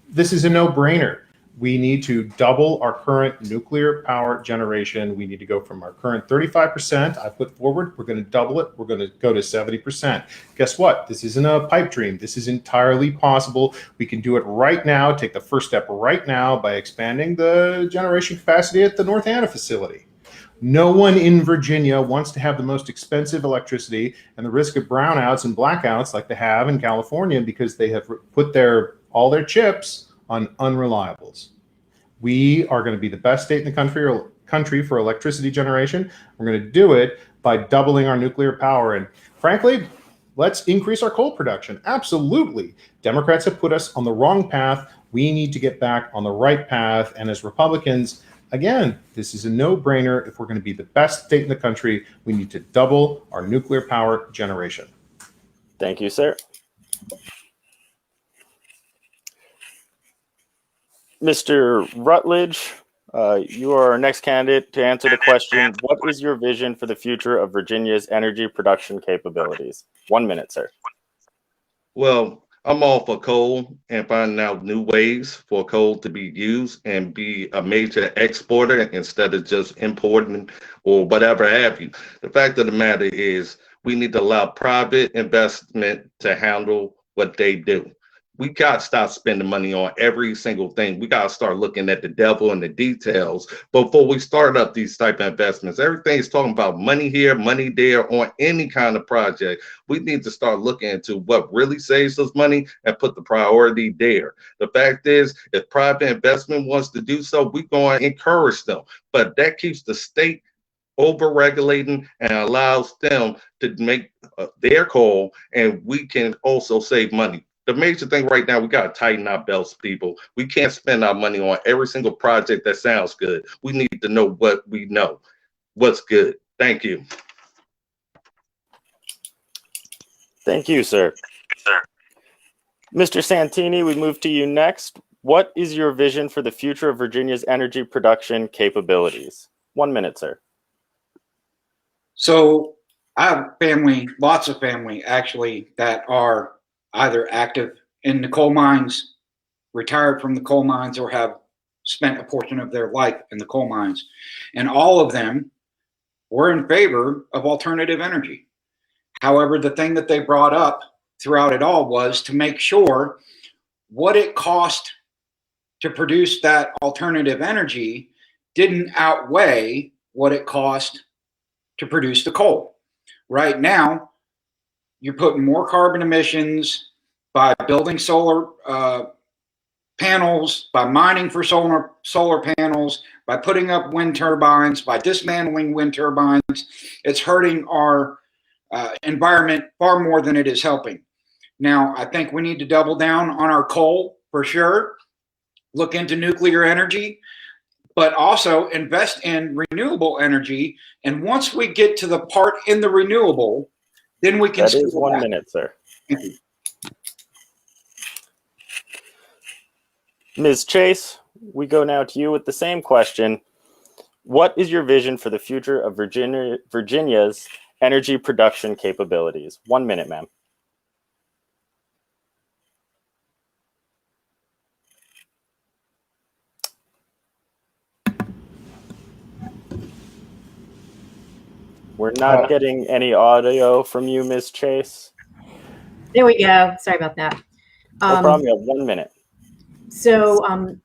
this is a no-brainer. We need to double our current nuclear power generation. We need to go from our current 35% I put forward. We're going to double it. We're going to go to 70%. Guess what? This isn't a pipe dream. This is entirely possible. We can do it right now, take the first step right now by expanding the generation capacity at the North Anna facility. No one in Virginia wants to have the most expensive electricity and the risk of brownouts and blackouts like they have in California because they have put all their chips on unreliables. We are going to be the best state in the country for electricity generation. We're going to do it by doubling our nuclear power. And frankly, let's increase our coal production. Absolutely. Democrats have put us on the wrong path. We need to get back on the right path. And as Republicans, again, this is a no-brainer. If we're going to be the best state in the country, we need to double our nuclear power generation. Thank you, sir. Mr. Rutledge, you are our next candidate to answer the question, what is your vision for the future of Virginia's energy production capabilities? 1 minute, sir. Well, I'm all for coal and finding out new ways for coal to be used and be a major exporter instead of just importing or whatever have you. The fact of the matter is we need to allow private investment to handle what they do. We got to stop spending money on every single thing. We got to start looking at the devil in the details before we start up these type of investments. Everything's talking about money here, money there on any kind of project. We need to start looking into what really saves us money and put the priority there. The fact is, if private investment wants to do so, we're going to encourage them. But that keeps the state over-regulating and allows them to make their call, and we can also save money. The major thing right now, we got to tighten our belts, people. We can't spend our money on every single project that sounds good. We need to know what we know, what's good. Thank you. Thank you, sir. Mr. Santini, we move to you next. What is your vision for the future of Virginia's energy production capabilities? 1 minute, sir. So I have family, lots of family actually, that are either active in the coal mines, retired from the coal mines, or have spent a portion of their life in the coal mines. And all of them were in favor of alternative energy. However, the thing that they brought up throughout it all was to make sure what it cost to produce that alternative energy didn't outweigh what it cost to produce the coal. Right now, you're putting more carbon emissions by building solar panels, by mining for solar panels, by putting up wind turbines, by dismantling wind turbines. It's hurting our environment far more than it is helping. Now, I think we need to double down on our coal for sure, look into nuclear energy, but also invest in renewable energy. And once we get to the part in the renewable, then we can. That is 1 minute, sir. Ms. Chase, we go now to you with the same question. What is your vision for the future of Virginia's energy production capabilities? 1 minute, ma'am. We're not getting any audio from you, Ms. Chase. There we go. Sorry about that. No problem. You have 1 minute. So,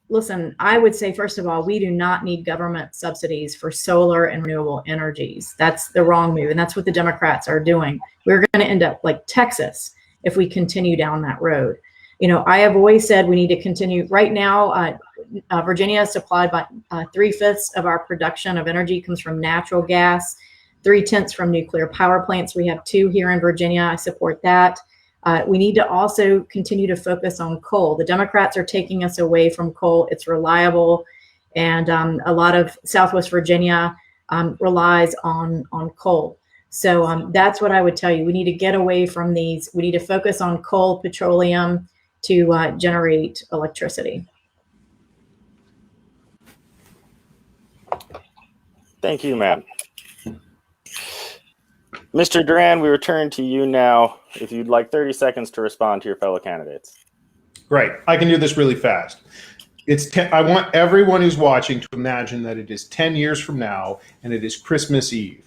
listen, I would say, first of all, we do not need government subsidies for solar and renewable energies. That's the wrong move. And that's what the Democrats are doing. We're going to end up like Texas if we continue down that road. You know, I have always said we need to continue. Right now, Virginia is supplied by 3/5 of our production of energy comes from natural gas, 3/10 from nuclear power plants. We have 2 here in Virginia. I support that. We need to also continue to focus on coal. The Democrats are taking us away from coal. It's reliable, and a lot of Southwest Virginia relies on coal. So that's what I would tell you. We need to get away from these. We need to focus on coal, petroleum to generate electricity. Thank you, ma'am. Mr. Doran, we return to you now. If you'd like 30 seconds to respond to your fellow candidates. Great. I can do this really fast. I want everyone who's watching to imagine that it is 10 years from now and it is Christmas Eve.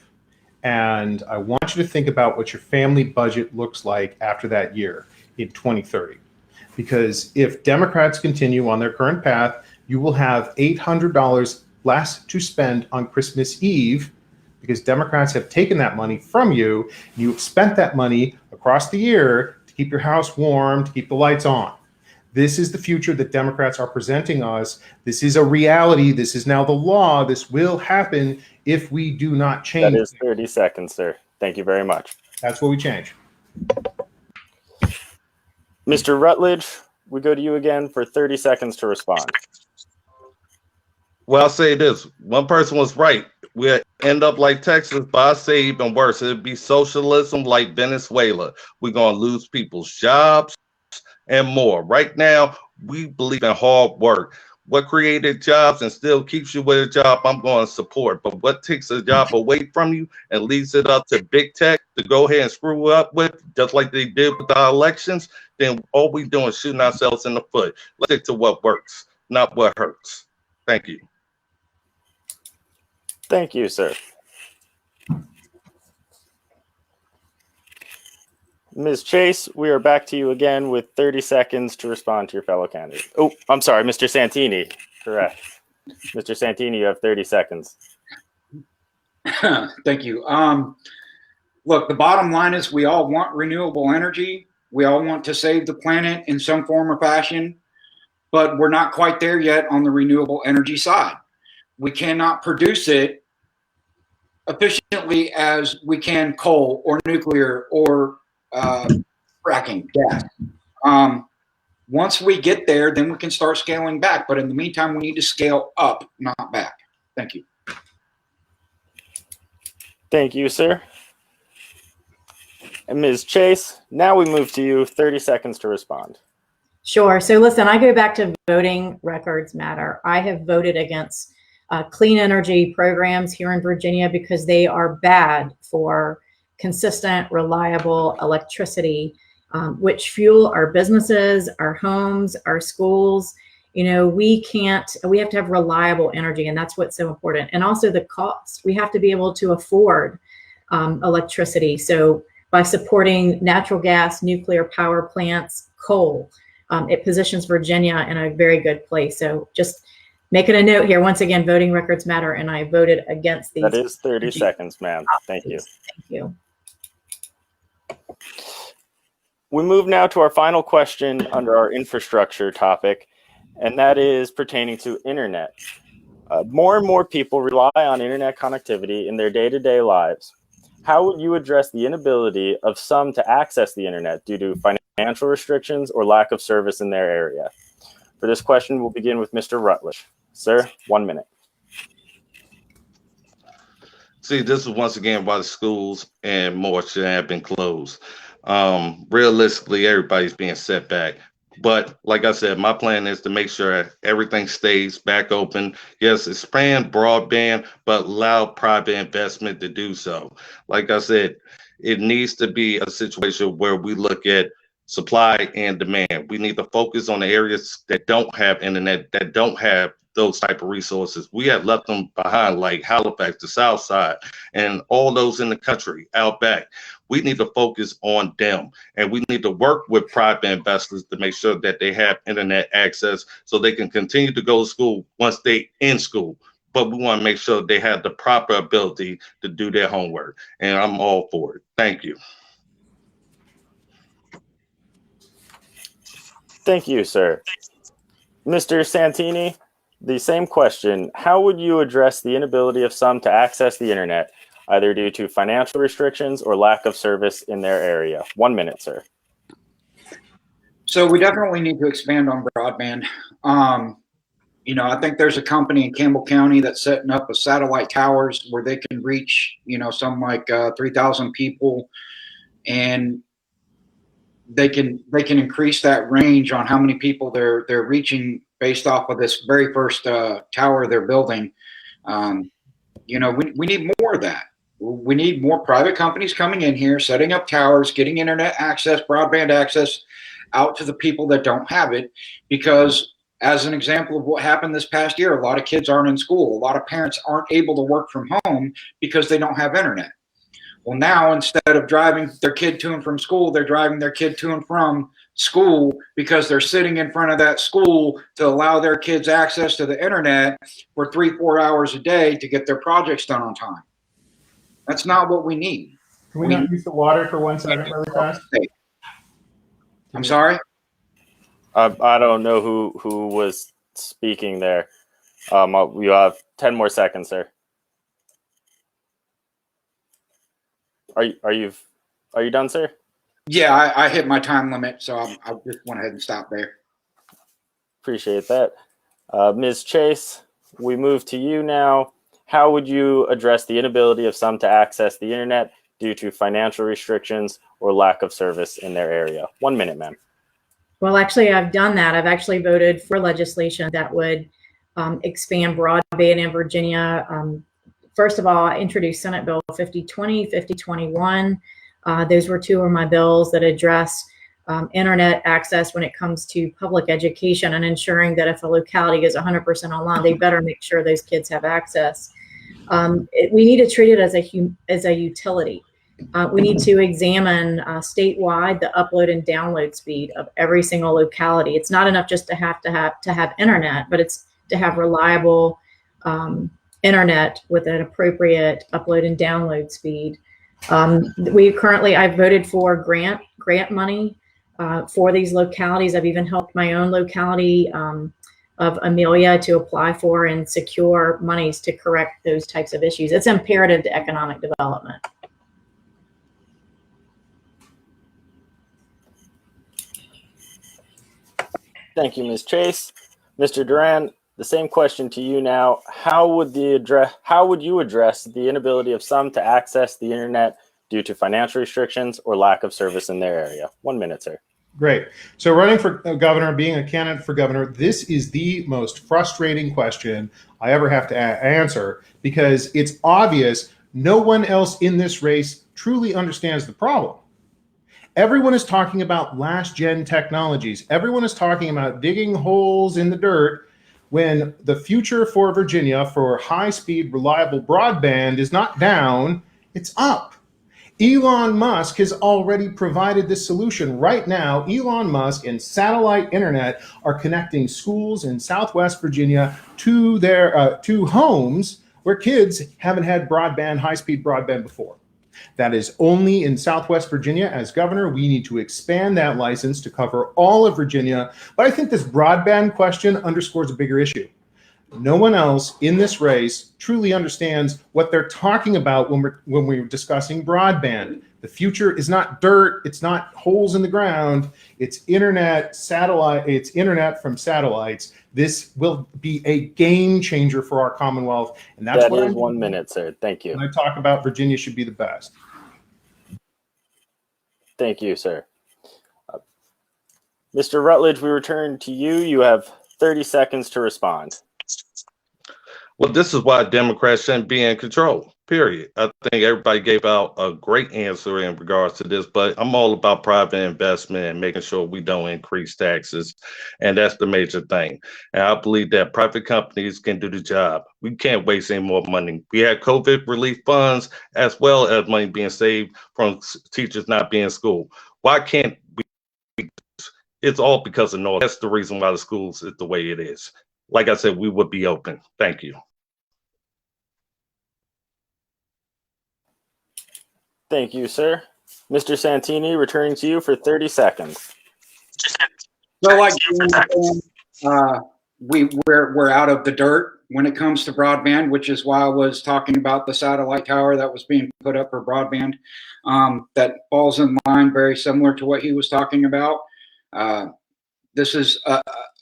And I want you to think about what your family budget looks like after that year in 2030. Because if Democrats continue on their current path, you will have $800 less to spend on Christmas Eve, because Democrats have taken that money from you, and you have spent that money across the year to keep your house warm, to keep the lights on. This is the future that Democrats are presenting us. This is a reality. This is now the law. This will happen if we do not change. That is 30 seconds, sir. Thank you very much. That's what we change. Mr. Rutledge, we go to you again for 30 seconds to respond. Well, I'll say this. One person was right. We'll end up like Texas, but I say even worse. It'd be socialism like Venezuela. We're going to lose people's jobs and more. Right now, we believe in hard work. What created jobs and still keeps you with a job, I'm going to support. But what takes a job away from you and leaves it up to big tech to go ahead and screw up with, just like they did with the elections, then all we doing is shooting ourselves in the foot. Let's stick to what works, not what hurts. Thank you. Thank you, sir. Ms. Chase, we are back to you again with 30 seconds to respond to your fellow candidate. Oh, I'm sorry, Mr. Santini. Correct. Mr. Santini, you have 30 seconds. Thank you. Look, the bottom line is we all want renewable energy. We all want to save the planet in some form or fashion, but we're not quite there yet on the renewable energy side. We cannot produce it efficiently as we can coal or nuclear or fracking gas. Once we get there, then we can start scaling back. But in the meantime, we need to scale up, not back. Thank you. Thank you, sir. And Ms. Chase, now we move to you. 30 seconds to respond. Sure. So listen, I go back to voting records matter. I have voted against clean energy programs here in Virginia because they are bad for consistent, reliable electricity, which fuel our businesses, our homes, our schools. You know, we have to have reliable energy, and that's what's so important. And also the cost. We have to be able to afford electricity. So by supporting natural gas, nuclear power plants, coal, it positions Virginia in a very good place. So just making a note here, once again, voting records matter, and I voted against these. That is 30 seconds, ma'am. Thank you. Thank you. We move now to our final question under our infrastructure topic, and that is pertaining to internet. More and more people rely on internet connectivity in their day-to-day lives. How would you address the inability of some to access the internet due to financial restrictions or lack of service in their area? For this question, we'll begin with Mr. Rutledge. Sir, 1 minute. See, this is once again why the schools and more should have been closed. Realistically, everybody's being set back. But like I said, my plan is to make sure everything stays back open. Yes, expand broadband, but allow private investment to do so. Like I said, it needs to be a situation where we look at supply and demand. We need to focus on the areas that don't have internet, that don't have those type of resources. We have left them behind, like Halifax, the South Side, and all those in the country out back. We need to focus on them, and we need to work with private investors to make sure that they have internet access so they can continue to go to school once they in school. But we want to make sure they have the proper ability to do their homework, and I'm all for it. Thank you. Thank you, sir. Mr. Santini, the same question. How would you address the inability of some to access the internet, either due to financial restrictions or lack of service in their area? 1 minute, sir. So we definitely need to expand on broadband. You know, I think there's a company in Campbell County that's setting up a satellite towers where they can reach, you know, some like 3,000 people, and they can increase that range on how many people they're reaching based off of this very first tower they're building. You know, we need more of that. We need more private companies coming in here, setting up towers, getting internet access, broadband access out to the people that don't have it. Because as an example of what happened this past year, a lot of kids aren't in school. A lot of parents aren't able to work from home because they don't have internet. Well, now instead of driving their kid to and from school, they're driving their kid to and from school because they're sitting in front of that school to allow their kids access to the internet for 3-4 hours a day to get their projects done on time. That's not what we need. Can we not use the water for 1 second really fast? I'm sorry? I don't know who was speaking there. You have 10 more seconds, sir. Are you done, sir? Yeah, I hit my time limit, so I just went ahead and stopped there. Appreciate that. Ms. Chase, we move to you now. How would you address the inability of some to access the internet due to financial restrictions or lack of service in their area? 1 minute, ma'am. Well, actually, I've done that. I've actually voted for legislation that would expand broadband in Virginia. First of all, I introduced Senate Bill 5020, 5021. Those were two of my bills that address internet access when it comes to public education and ensuring that if a locality is 100% online, they better make sure those kids have access. We need to treat it as a utility. We need to examine statewide the upload and download speed of every single locality. It's not enough just to have internet, but it's to have reliable internet with an appropriate upload and download speed. I've voted for grant money for these localities. I've even helped my own locality of Amelia to apply for and secure monies to correct those types of issues. It's imperative to economic development. Thank you, Ms. Chase. Mr. Doran, the same question to you now. How would you address the inability of some to access the internet due to financial restrictions or lack of service in their area? 1 minute, sir. Great. So running for governor, being a candidate for governor, this is the most frustrating question I ever have to answer, because it's obvious no one else in this race truly understands the problem. Everyone is talking about last gen technologies. Everyone is talking about digging holes in the dirt, when the future for Virginia for high speed, reliable broadband is not down, it's up. Elon Musk has already provided this solution. Right now, Elon Musk and satellite internet are connecting schools in Southwest Virginia to their to homes where kids haven't had broadband, high-speed broadband before. That is only in Southwest Virginia. As governor, we need to expand that license to cover all of Virginia. But I think this broadband question underscores a bigger issue. No one else in this race truly understands what they're talking about when we're discussing broadband. The future is not dirt, it's not holes in the ground, it's internet, satellite, it's internet from satellites. This will be a game changer for our Commonwealth, and that's that what is 1 minute, sir. Thank you. when I talk about Virginia should be the best. Thank you, sir. Mr. Rutledge, we return to you. You have 30 seconds to respond. Well, this is why Democrats shouldn't be in control, period. I think everybody gave out a great answer in regards to this, but I'm all about private investment and making sure we don't increase taxes. And that's the major thing. And I believe that private companies can do the job. We can't waste any more money. We had COVID relief funds as well as money being saved from teachers not being in school. Why can't we? It's all because of noise. That's the reason why the schools is the way it is. Like I said, we would be open. Thank you. Thank you, sir. Mr. Santini, returning to you for 30 seconds. So, like, we're out of the dirt when it comes to broadband, which is why I was talking about the satellite tower that was being put up for broadband. That falls in line very similar to what he was talking about. This is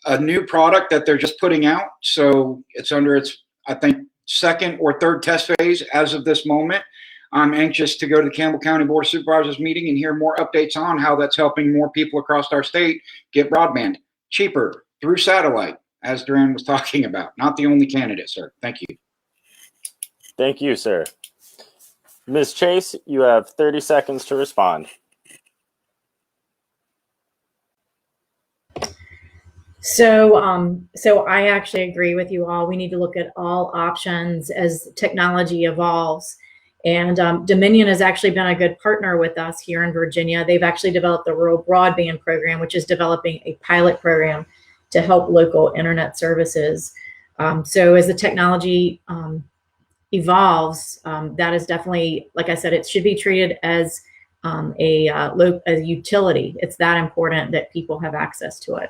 a new product that they're just putting out, so it's under its, I think, second or third test phase as of this moment. I'm anxious to go to the Campbell County Board of Supervisors meeting and hear more updates on how that's helping more people across our state get broadband cheaper through satellite, as Doran was talking about. Not the only candidate, sir. Thank you. Thank you, sir. Ms. Chase, you have 30 seconds to respond. So I actually agree with you all. We need to look at all options as technology evolves. And Dominion has actually been a good partner with us here in Virginia. They've actually developed the Rural Broadband Program, which is developing a pilot program to help local internet services. So as the technology evolves, that is definitely, like I said, it should be treated as a utility. It's that important that people have access to it.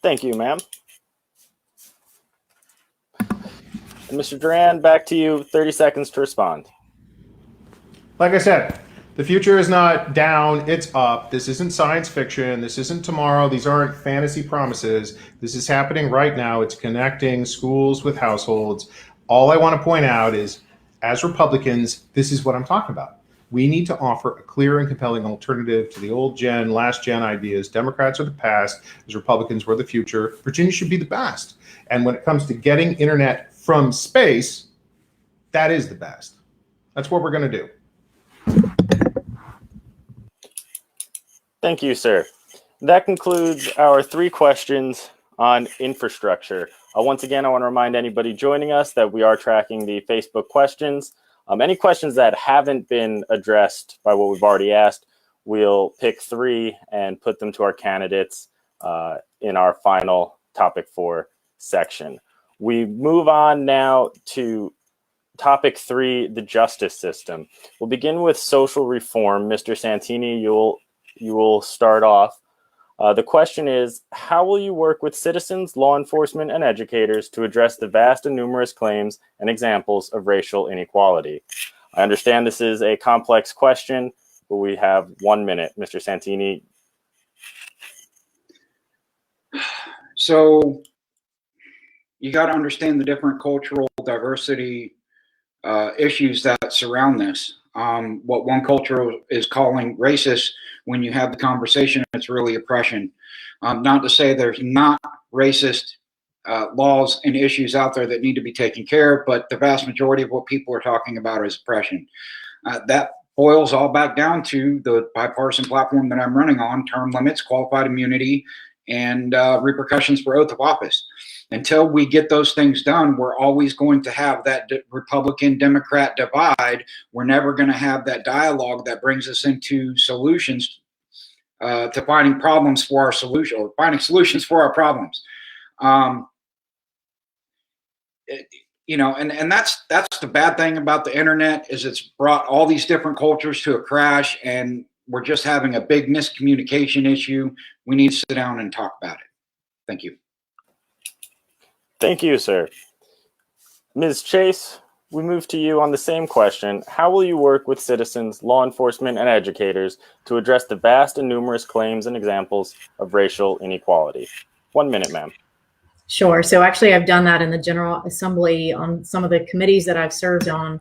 Thank you, ma'am. And Mr. Doran, back to you, 30 seconds to respond. Like I said, the future is not down, it's up. This isn't science fiction. This isn't tomorrow. These aren't fantasy promises. This is happening right now. It's connecting schools with households. All I want to point out is, as Republicans, this is what I'm talking about. We need to offer a clear and compelling alternative to the old gen, last gen ideas. Democrats are the past, as Republicans were the future. Virginia should be the best. And when it comes to getting internet from space, that is the best. That's what we're going to do. Thank you, sir. That concludes our 3 questions on infrastructure. Once again, I want to remind anybody joining us that we are tracking the Facebook questions. Any questions that haven't been addressed by what we've already asked, we'll pick 3 and put them to our candidates in our final topic 4 section. We move on now to topic 3, the justice system. We'll begin with social reform. Mr. Santini, you will start off. The question is, how will you work with citizens, law enforcement, and educators to address the vast and numerous claims and examples of racial inequality? I understand this is a complex question, but we have 1 minute. Mr. Santini. So you got to understand the different cultural diversity issues that surround this. what one culture is calling racist. When you have the conversation, it's really oppression. Not to say there's not racist laws and issues out there that need to be taken care of, but the vast majority of what people are talking about is oppression. That boils all back down to the bipartisan platform that I'm running on: term limits, qualified immunity, and repercussions for oath of office. Until we get those things done, we're always going to have that Republican-Democrat divide. We're never going to have that dialogue that brings us into solutions to finding problems for our solution, or finding solutions for our problems. And that's the bad thing about the internet, is it's brought all these different cultures to a crash, and we're just having a big miscommunication issue. We need to sit down and talk about it. Thank you. Thank you, sir. Ms. Chase, we move to you on the same question. How will you work with citizens, law enforcement, and educators to address the vast and numerous claims and examples of racial inequality? 1 minute, ma'am. Sure. So actually, I've done that in the General Assembly on some of the committees that I've served on.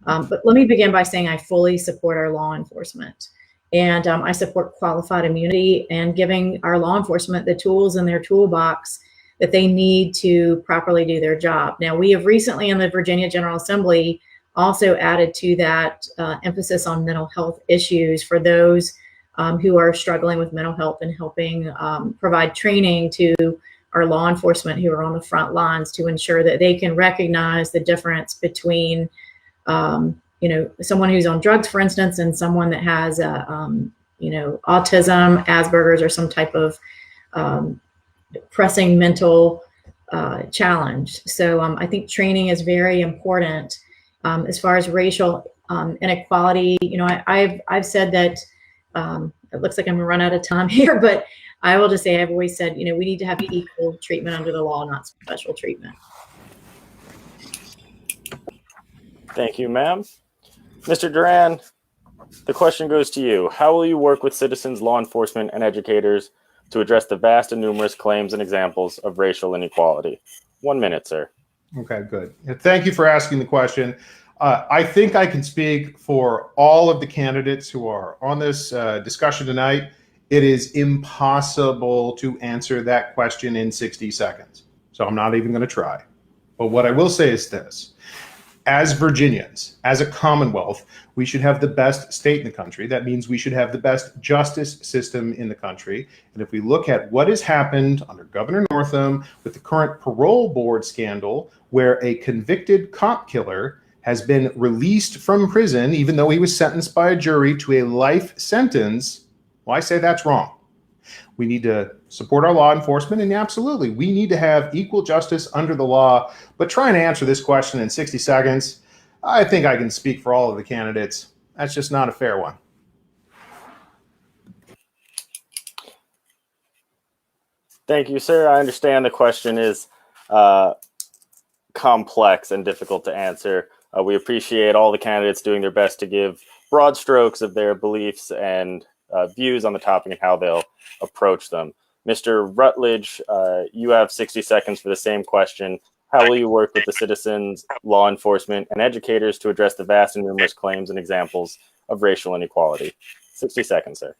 But let me begin by saying I fully support our law enforcement. And I support qualified immunity and giving our law enforcement the tools in their toolbox that they need to properly do their job. Now, we have recently in the Virginia General Assembly also added to that emphasis on mental health issues for those who are struggling with mental health, and helping provide training to our law enforcement who are on the front lines to ensure that they can recognize the difference between someone who's on drugs, for instance, and someone that has autism, Asperger's, or some type of pressing mental challenge. So I think training is very important. As far as racial inequality, I've said that it looks like I'm gonna run out of time here, but I will just say I've always said, we need to have equal treatment under the law, not special treatment. Thank you, ma'am. Mr. Doran, the question goes to you. How will you work with citizens, law enforcement, and educators to address the vast and numerous claims and examples of racial inequality? 1 minute, sir. Okay, good. Thank you for asking the question. I think I can speak for all of the candidates who are on this discussion tonight. It is impossible to answer that question in 60 seconds. So I'm not even going to try. But what I will say is this. As Virginians, as a Commonwealth, we should have the best state in the country. That means we should have the best justice system in the country. And if we look at what has happened under Governor Northam with the current parole board scandal, where a convicted cop killer has been released from prison, even though he was sentenced by a jury to a life sentence, well, I say that's wrong. We need to support our law enforcement, and absolutely, we need to have equal justice under the law. But trying to answer this question in 60 seconds, I think I can speak for all of the candidates. That's just not a fair one. Thank you, sir. I understand the question is complex and difficult to answer. We appreciate all the candidates doing their best to give broad strokes of their beliefs and views on the topic and how they'll approach them. Mr. Rutledge, you have 60 seconds for the same question. How will you work with the citizens, law enforcement, and educators to address the vast and numerous claims and examples of racial inequality? 60 seconds, sir.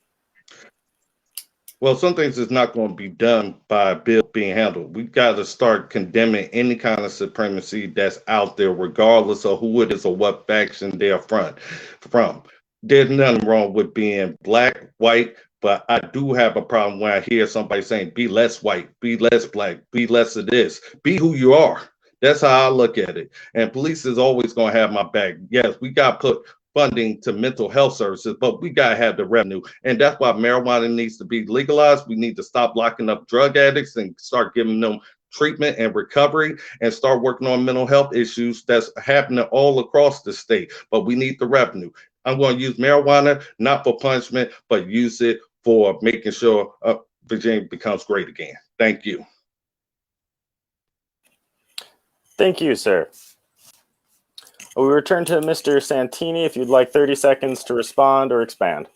Well, some things is not going to be done by a bill being handled. We've got to start condemning any kind of supremacy that's out there, regardless of who it is or what faction they're from. There's nothing wrong with being black, white, but I do have a problem when I hear somebody saying, be less white, be less black, be less of this, be who you are. That's how I look at it. And police is always going to have my back. Yes, we got to put funding to mental health services, but we got to have the revenue. And that's why marijuana needs to be legalized. We need to stop locking up drug addicts and start giving them treatment and recovery, and start working on mental health issues that's happening all across the state. But we need the revenue. I'm going to use marijuana, not for punishment, but use it for making sure Virginia becomes great again. Thank you. Thank you, sir. We return to Mr. Santini, if you'd like 30 seconds to respond or expand.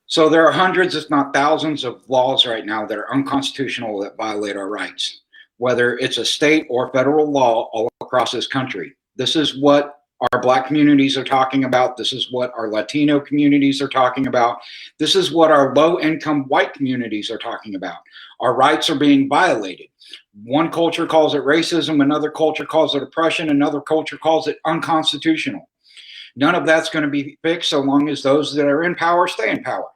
So there are hundreds, if not thousands, of laws right now that are unconstitutional that violate our rights, whether it's a state or federal law all across this country. This is what our Black communities are talking about. This is what our Latino communities are talking about. This is what our low-income white communities are talking about. Our rights are being violated. One culture calls it racism, another culture calls it oppression, another culture calls it unconstitutional. None of that's going to be fixed so long as those that are in power stay in power.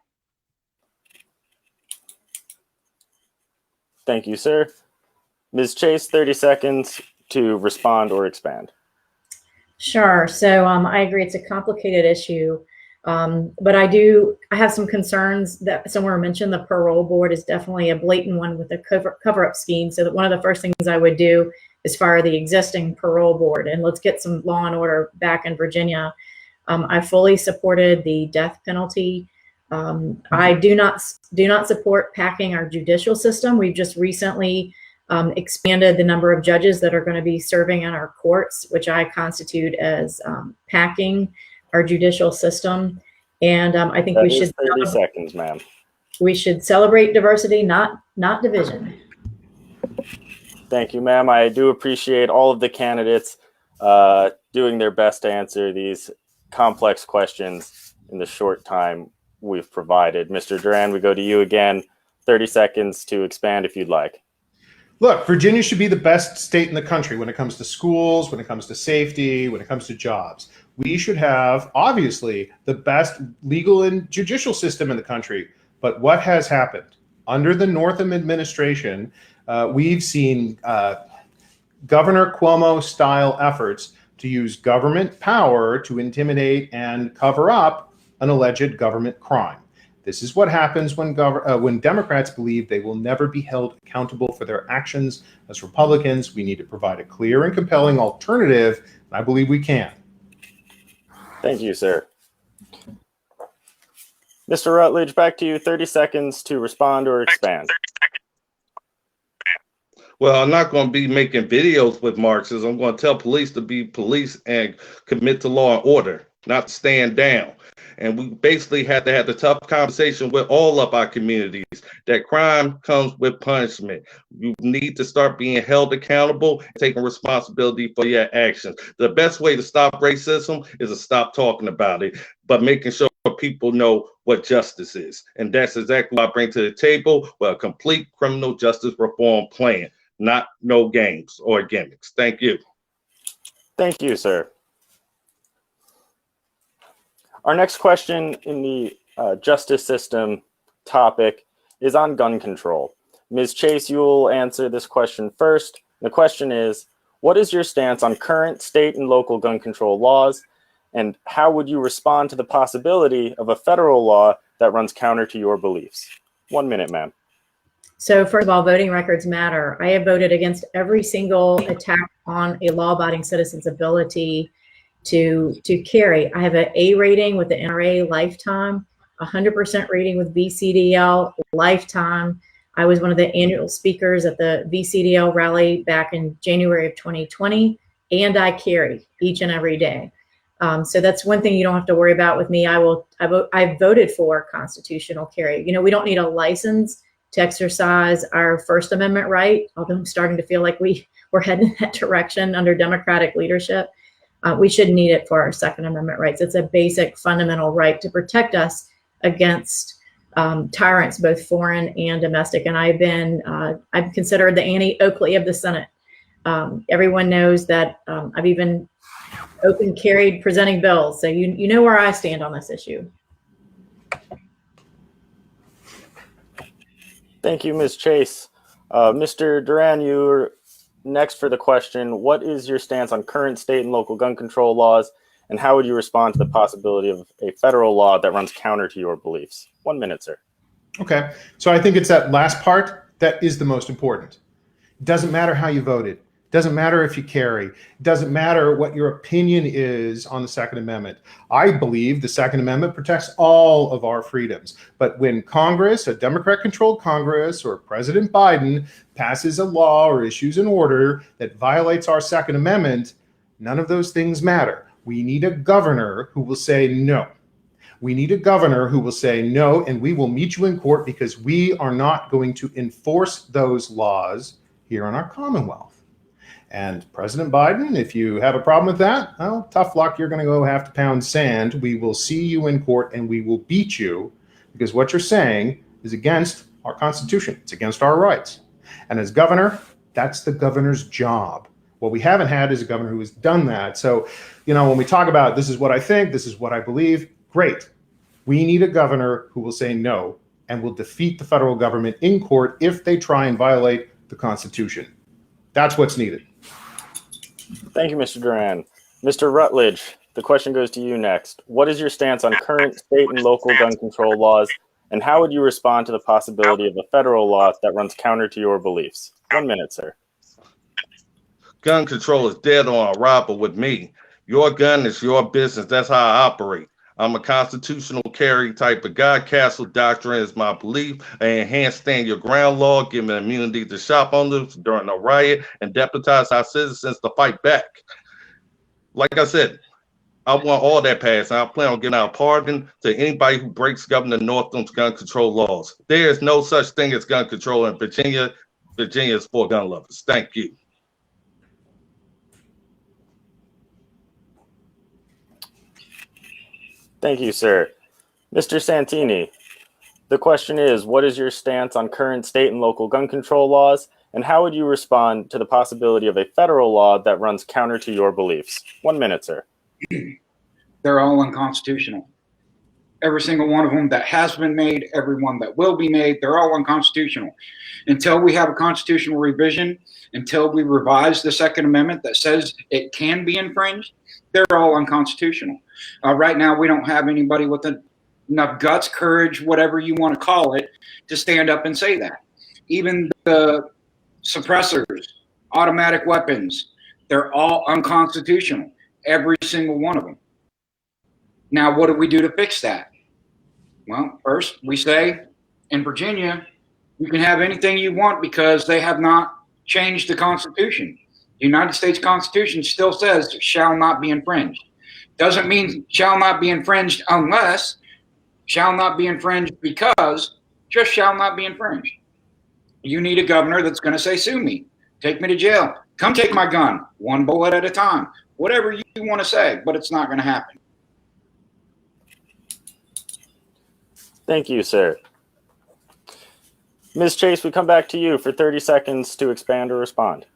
Thank you, sir. Ms. Chase, 30 seconds to respond or expand. Sure. So I agree it's a complicated issue, but I have some concerns that somewhere mentioned the parole board is definitely a blatant one with a cover-up scheme. So that one of the first things I would do is fire the existing parole board and let's get some law and order back in Virginia. I fully supported the death penalty. I do not support packing our judicial system. We've just recently expanded the number of judges that are going to be serving in our courts, which I constitute as packing our judicial system. And I think that we should 30 seconds, ma'am. We should celebrate diversity, not division. Thank you, ma'am. I do appreciate all of the candidates doing their best to answer these complex questions in the short time we've provided. Mr. Doran, we go to you again. 30 seconds to expand if you'd like. Look, Virginia should be the best state in the country when it comes to schools, when it comes to safety, when it comes to jobs. We should have, obviously, the best legal and judicial system in the country. But what has happened? Under the Northam administration, we've seen Governor Cuomo-style efforts to use government power to intimidate and cover up an alleged government crime. This is what happens when Democrats believe they will never be held accountable for their actions. As Republicans, we need to provide a clear and compelling alternative, and I believe we can. Thank you, sir. Mr. Rutledge, back to you. 30 seconds to respond or expand. Well, I'm not going to be making videos with Marxists. I'm going to tell police to be police and commit to law and order, not stand down. And we basically had to have the tough conversation with all of our communities that crime comes with punishment. You need to start being held accountable and taking responsibility for your actions. The best way to stop racism is to stop talking about it, but making sure people know what justice is. And that's exactly what I bring to the table, with a complete criminal justice reform plan, not no games or gimmicks. Thank you. Thank you, sir. Our next question in the justice system topic is on gun control. Ms. Chase, you will answer this question first. The question is, what is your stance on current state and local gun control laws, and how would you respond to the possibility of a federal law that runs counter to your beliefs? 1 minute, ma'am. So first of all, voting records matter. I have voted against every single attack on a law-abiding citizen's ability to carry. I have an A rating with the NRA lifetime, 100% rating with VCDL lifetime. I was one of the annual speakers at the VCDL rally back in January of 2020, and I carry each and every day. So that's one thing you don't have to worry about with me. I voted for constitutional carry. You know, we don't need a license to exercise our First Amendment right, although I'm starting to feel like we're heading in that direction under Democratic leadership. We shouldn't need it for our Second Amendment rights. It's a basic fundamental right to protect us against tyrants, both foreign and domestic. And I'm considered the Annie Oakley of the Senate. Everyone knows that I've even open carried presenting bills. So you know where I stand on this issue. Thank you, Ms. Chase. Mr. Doran, you're next for the question. What is your stance on current state and local gun control laws, and how would you respond to the possibility of a federal law that runs counter to your beliefs? 1 minute, sir. Okay, so I think it's that last part that is the most important. It doesn't matter how you voted. It doesn't matter if you carry. It doesn't matter what your opinion is on the Second Amendment. I believe the Second Amendment protects all of our freedoms. But when Congress, a Democrat-controlled Congress, or President Biden passes a law or issues an order that violates our Second Amendment, none of those things matter. We need a governor who will say no. We need a governor who will say no, and we will meet you in court because we are not going to enforce those laws here in our Commonwealth. And President Biden, if you have a problem with that, well, tough luck. You're going to go have to pound sand. We will see you in court and we will beat you because what you're saying is against our Constitution. It's against our rights. And as governor, that's the governor's job. What we haven't had is a governor who has done that. So, when we talk about this is what I think, this is what I believe, great. We need a governor who will say no and will defeat the federal government in court if they try and violate the Constitution. That's what's needed. Thank you, Mr. Doran. Mr. Rutledge, the question goes to you next. What is your stance on current state and local gun control laws, and how would you respond to the possibility of a federal law that runs counter to your beliefs? 1 minute, sir. Gun control is dead on arrival with me. Your gun is your business. That's how I operate. I'm a constitutional carry type of guy. Castle doctrine is my belief. I enhance stand your ground law, giving immunity to shop owners during a riot, and deputize our citizens to fight back. Like I said, I want all that passed. I plan on giving out a pardon to anybody who breaks Governor Northam's gun control laws. There is no such thing as gun control in Virginia. Virginia is for gun lovers. Thank you. Thank you, sir. Mr. Santini, the question is, what is your stance on current state and local gun control laws, and how would you respond to the possibility of a federal law that runs counter to your beliefs? 1 minute, sir. They're all unconstitutional. Every single one of them that has been made, every one that will be made, they're all unconstitutional. Until we have a constitutional revision, until we revise the Second Amendment that says it can be infringed, they're all unconstitutional. Right now, we don't have anybody with enough guts, courage, whatever you want to call it, to stand up and say that. Even the suppressors, automatic weapons, they're all unconstitutional, every single one of them. Now, what do we do to fix that? Well, first, we say in Virginia, you can have anything you want because they have not changed the Constitution. The United States Constitution still says shall not be infringed. Doesn't mean shall not be infringed unless, shall not be infringed because, just shall not be infringed. You need a governor that's going to say, sue me, take me to jail, come take my gun, one bullet at a time, whatever you want to say, but it's not going to happen. Thank you, sir. Ms. Chase, we come back to you for 30 seconds to expand or respond.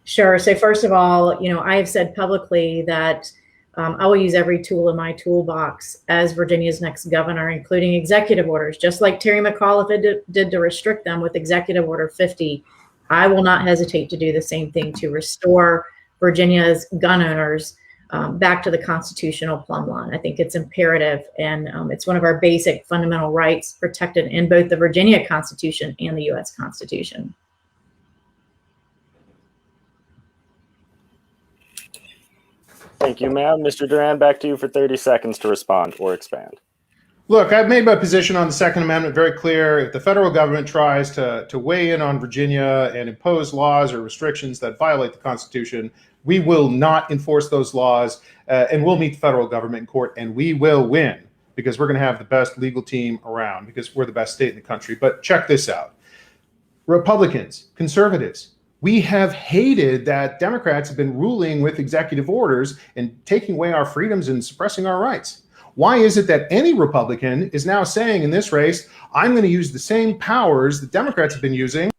Sure. So first of all, I have said publicly that I will use every tool in my toolbox as Virginia's next governor, including executive orders, just like Terry McAuliffe did to restrict them with Executive Order 50. I will not hesitate to do the same thing to restore Virginia's gun owners back to the constitutional plumb line. I think it's imperative, and it's one of our basic fundamental rights protected in both the Virginia Constitution and the U.S. Constitution. Thank you, ma'am. Mr. Doran, back to you for 30 seconds to respond or expand. Look, I've made my position on the Second Amendment very clear. If the federal government tries to weigh in on Virginia and impose laws or restrictions that violate the Constitution, we will not enforce those laws, and we'll meet the federal government in court, and we will win because we're going to have the best legal team around because we're the best state in the country. But check this out. Republicans, conservatives, we have hated that Democrats have been ruling with executive orders and taking away our freedoms and suppressing our rights. Why is it that any Republican is now saying in this race, I'm going to use the same powers that Democrats have been using,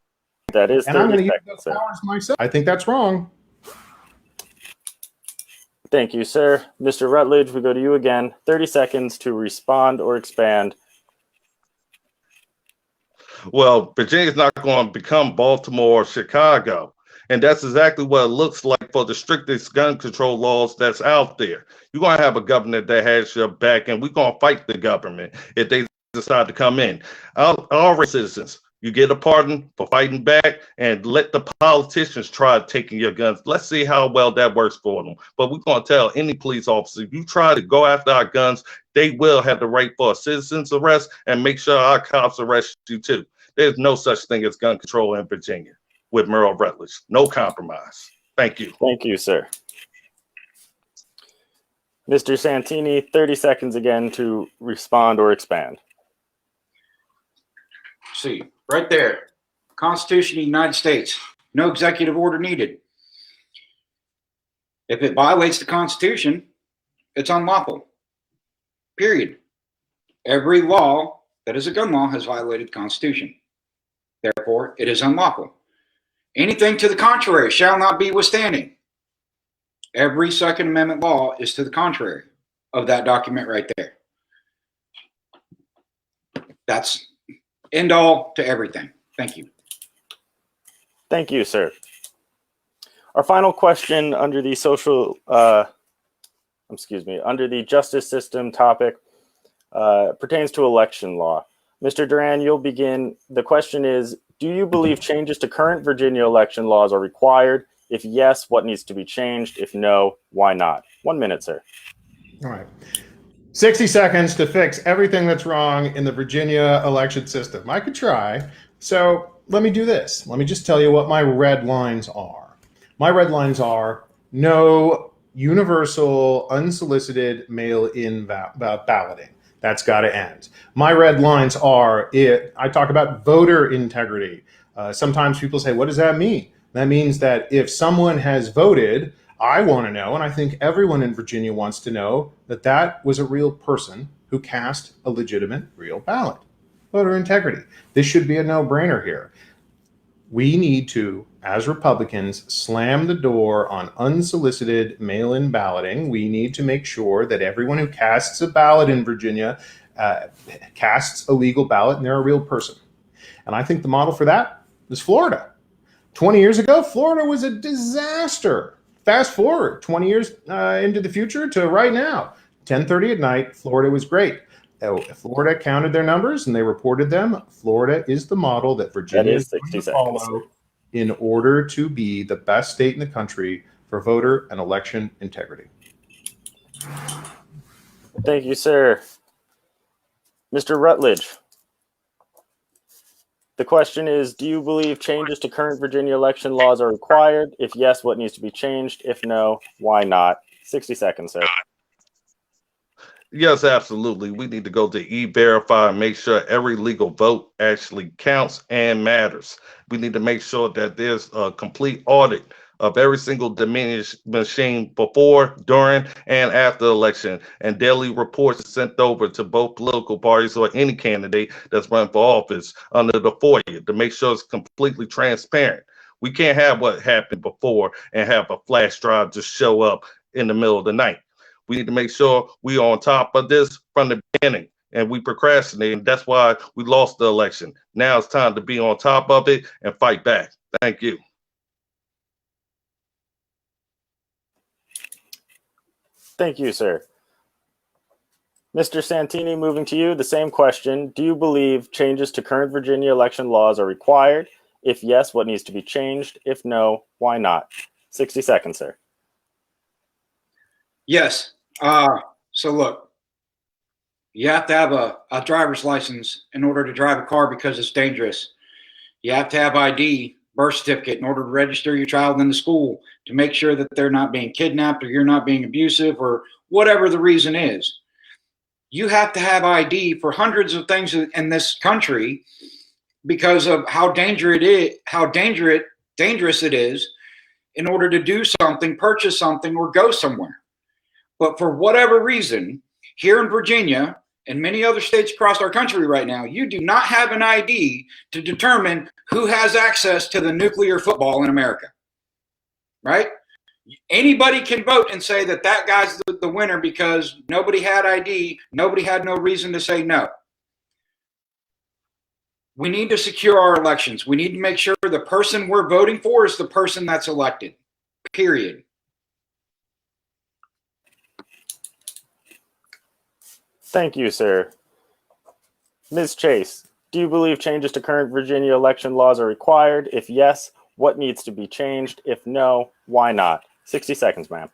That is and I'm 30 going to use seconds, those sir. powers myself? I think that's wrong. Thank you, sir. Mr. Rutledge, we go to you again. 30 seconds to respond or expand. Well, Virginia's not going to become Baltimore or Chicago. And that's exactly what it looks like for the strictest gun control laws that's out there. You're going to have a governor that has your back, and we're going to fight the government if they decide to come in. Our citizens, you get a pardon for fighting back, and let the politicians try taking your guns. Let's see how well that works for them. But we're going to tell any police officer, if you try to go after our guns, they will have the right for a citizen's arrest, and make sure our cops arrest you too. There's no such thing as gun control in Virginia with Merle Rutledge. No compromise. Thank you. Thank you, sir. Mr. Santini, 30 seconds again to respond or expand. See, right there, Constitution of the United States, no executive order needed. If it violates the Constitution, it's unlawful. Period. Every law that is a gun law has violated the Constitution. Therefore, it is unlawful. Anything to the contrary shall not be withstanding. Every Second Amendment law is to the contrary of that document right there. That's end all to everything. Thank you. Thank you, sir. Our final question under the under the justice system topic pertains to election law. Mr. Doran, you'll begin. The question is, do you believe changes to current Virginia election laws are required? If yes, what needs to be changed? If no, why not? 1 minute, sir. All right. 60 seconds to fix everything that's wrong in the Virginia election system. I could try. So let me do this. Let me just tell you what my red lines are. My red lines are no universal, unsolicited mail-in balloting. That's got to end. My red lines are, I talk about voter integrity. Sometimes people say, what does that mean? That means that if someone has voted, I want to know, and I think everyone in Virginia wants to know, that that was a real person who cast a legitimate, real ballot. Voter integrity. This should be a no-brainer here. We need to, as Republicans, slam the door on unsolicited mail-in balloting. We need to make sure that everyone who casts a ballot in Virginia casts a legal ballot and they're a real person. And I think the model for that is Florida. 20 years ago, Florida was a disaster. Fast forward 20 years into the future to right now. 10:30 at night, Florida was great. Florida counted their numbers and they reported them. Florida is the model that Virginia is going to follow in order to be the best state in the country for voter and election integrity. Thank you, sir. Mr. Rutledge. The question is, do you believe changes to current Virginia election laws are required? If yes, what needs to be changed? If no, why not? 60 seconds, sir. Yes, absolutely. We need to go to E-Verify and make sure every legal vote actually counts and matters. We need to make sure that there's a complete audit of every single diminished machine before, during, and after the election, and daily reports sent over to both political parties or any candidate that's running for office under the FOIA to make sure it's completely transparent. We can't have what happened before and have a flash drive just show up in the middle of the night. We need to make sure we are on top of this from the beginning, and we procrastinated, and that's why we lost the election. Now it's time to be on top of it and fight back. Thank you. Thank you, sir. Mr. Santini, moving to you, the same question. Do you believe changes to current Virginia election laws are required? If yes, what needs to be changed? If no, why not? 60 seconds, sir. Yes. So look, you have to have a driver's license in order to drive a car because it's dangerous. You have to have ID, birth certificate, in order to register your child in the school to make sure that they're not being kidnapped or you're not being abusive or whatever the reason is. You have to have ID for hundreds of things in this country because of how dangerous it is in order to do something, purchase something, or go somewhere. But for whatever reason, here in Virginia and many other states across our country right now, you do not have an ID to determine who has access to the nuclear football in America, right? Anybody can vote and say that that guy's the winner because nobody had ID, nobody had no reason to say no. We need to secure our elections. We need to make sure the person we're voting for is the person that's elected, period. Thank you, sir. Ms. Chase, do you believe changes to current Virginia election laws are required? If yes, what needs to be changed? If no, why not? 60 seconds, ma'am.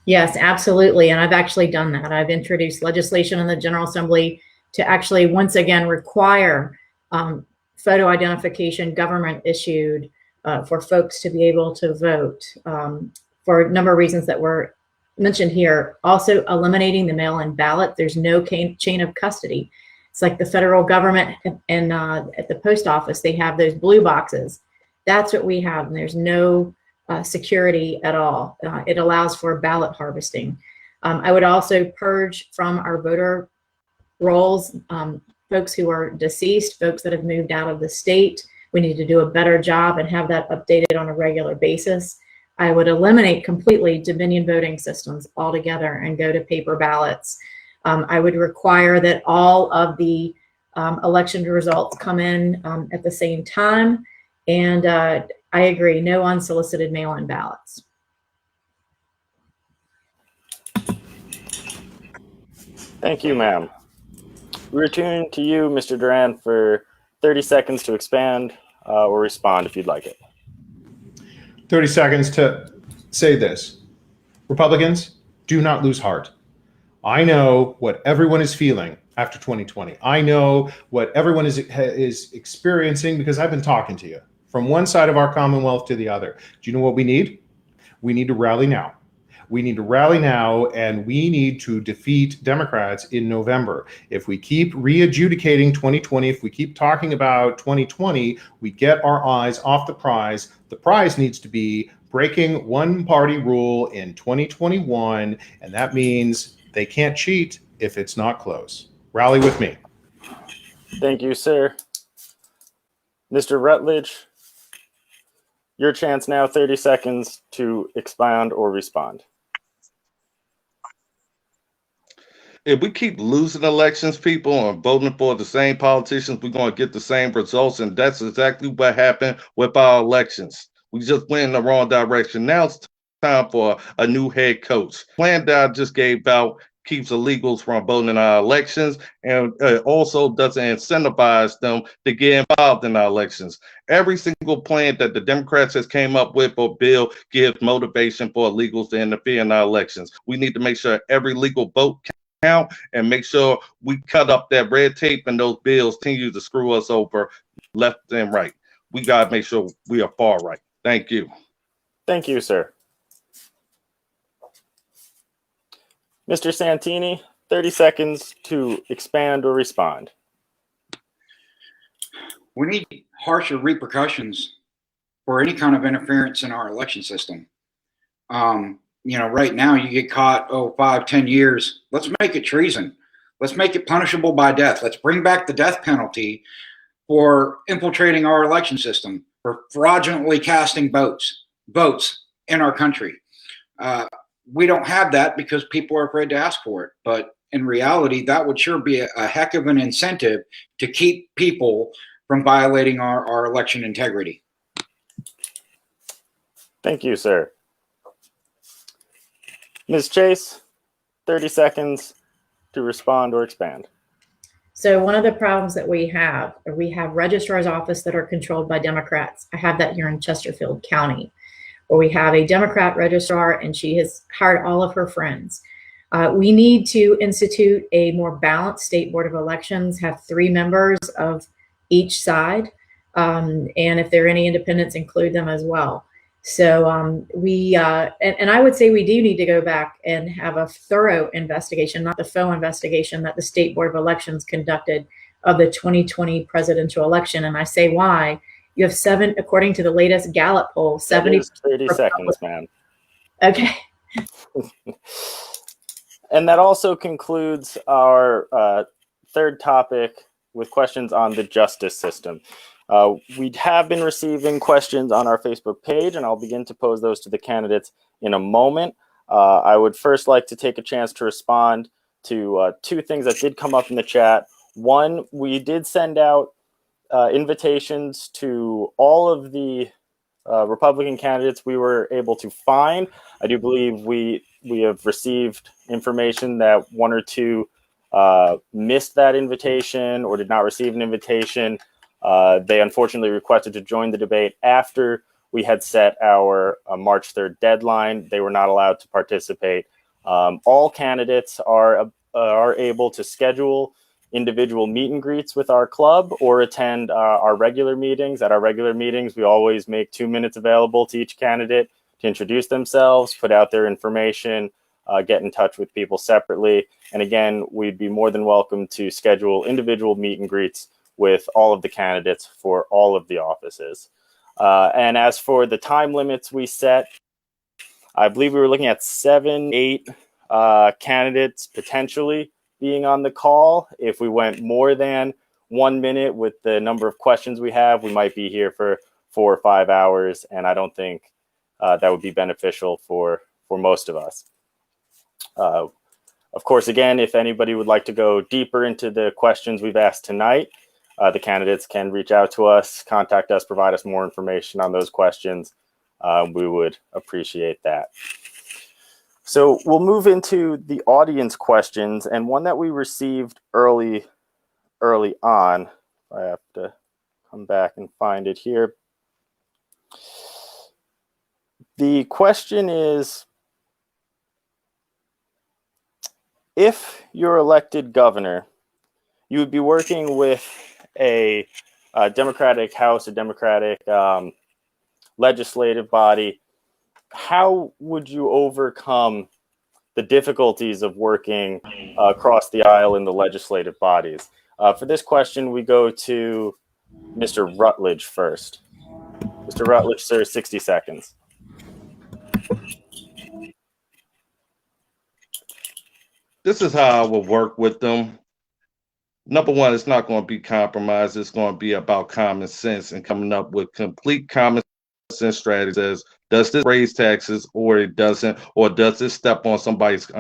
Yes, absolutely. And I've actually done that. I've introduced legislation in the General Assembly to actually once again require photo identification government issued for folks to be able to vote for a number of reasons that were mentioned here. Also eliminating the mail-in ballot. There's no chain of custody. It's like the federal government and at the post office, they have those blue boxes. That's what we have. And there's no security at all. It allows for ballot harvesting. I would also purge from our voter rolls folks who are deceased, folks that have moved out of the state. We need to do a better job and have that updated on a regular basis. I would eliminate completely Dominion voting systems altogether and go to paper ballots. I would require that all of the election results come in at the same time. And I agree, no unsolicited mail-in ballots. Thank you, ma'am. We return to you, Mr. Doran, for 30 seconds to expand or respond if you'd like it. 30 seconds to say this. Republicans, do not lose heart. I know what everyone is feeling after 2020. I know what everyone is experiencing because I've been talking to you from one side of our Commonwealth to the other. Do you know what we need? We need to rally now. We need to rally now, and we need to defeat Democrats in November. If we keep re-adjudicating 2020, if we keep talking about 2020, we get our eyes off the prize. The prize needs to be breaking one-party rule in 2021, and that means they can't cheat if it's not close. Rally with me. Thank you, sir. Mr. Rutledge, your chance now, 30 seconds to expound or respond. If we keep losing elections, people, and voting for the same politicians, we're going to get the same results. And that's exactly what happened with our elections. We just went in the wrong direction. Now it's time for a new head coach. Plan that I just gave out keeps illegals from voting in our elections, and also doesn't incentivize them to get involved in our elections. Every single plan that the Democrats has came up with or bill gives motivation for illegals to interfere in our elections. We need to make sure every legal vote count and make sure we cut up that red tape and those bills continue to screw us over left and right. We got to make sure we are far right. Thank you. Thank you, sir. Mr. Santini, 30 seconds to expand or respond. We need harsher repercussions for any kind of interference in our election system. Right now you get caught, 5, 10 years. Let's make it treason. Let's make it punishable by death. Let's bring back the death penalty for infiltrating our election system, for fraudulently casting votes in our country. We don't have that because people are afraid to ask for it. But in reality, that would sure be a heck of an incentive to keep people from violating our election integrity. Thank you, sir. Ms. Chase, 30 seconds to respond or expand. So one of the problems that we have registrar's office that are controlled by Democrats. I have that here in Chesterfield County, where we have a Democrat registrar and she has hired all of her friends. We need to institute a more balanced state board of elections, have 3 members of each side, and if there are any independents, include them as well. So and I would say we do need to go back and have a thorough investigation, not the faux investigation that the State Board of Elections conducted of the 2020 presidential election. And I say why. You have according to the latest Gallup poll, 70. 30 seconds, ma'am. Okay. And that also concludes our third topic with questions on the justice system. We have been receiving questions on our Facebook page, and I'll begin to pose those to the candidates in a moment. I would first like to take a chance to respond to 2 things that did come up in the chat. One, we did send out invitations to all of the Republican candidates we were able to find. I do believe we have received information that 1 or 2 missed that invitation or did not receive an invitation. They unfortunately requested to join the debate after we had set our March 3rd deadline. They were not allowed to participate. All candidates are able to schedule individual meet and greets with our club or attend our regular meetings. At our regular meetings, we always make 2 minutes available to each candidate to introduce themselves, put out their information, get in touch with people separately. And again, we'd be more than welcome to schedule individual meet and greets with all of the candidates for all of the offices. And as for the time limits we set, I believe we were looking at 7, 8 candidates potentially being on the call. If we went more than 1 minute with the number of questions we have, we might be here for 4 or 5 hours, and I don't think that would be beneficial for most of us. Of course, again, if anybody would like to go deeper into the questions we've asked tonight, the candidates can reach out to us, contact us, provide us more information on those questions. We would appreciate that. So we'll move into the audience questions, and one that we received early on. I have to come back and find it here. The question is, if you're elected governor, you would be working with a Democratic House, a Democratic legislative body. How would you overcome the difficulties of working across the aisle in the legislative bodies? For this question, we go to Mr. Rutledge first. Mr. Rutledge, sir, 60 seconds. This is how I will work with them. Number one, it's not going to be compromise. It's going to be about common sense and coming up with complete common sense strategies. Does this raise taxes or it doesn't? Or does this step on somebody's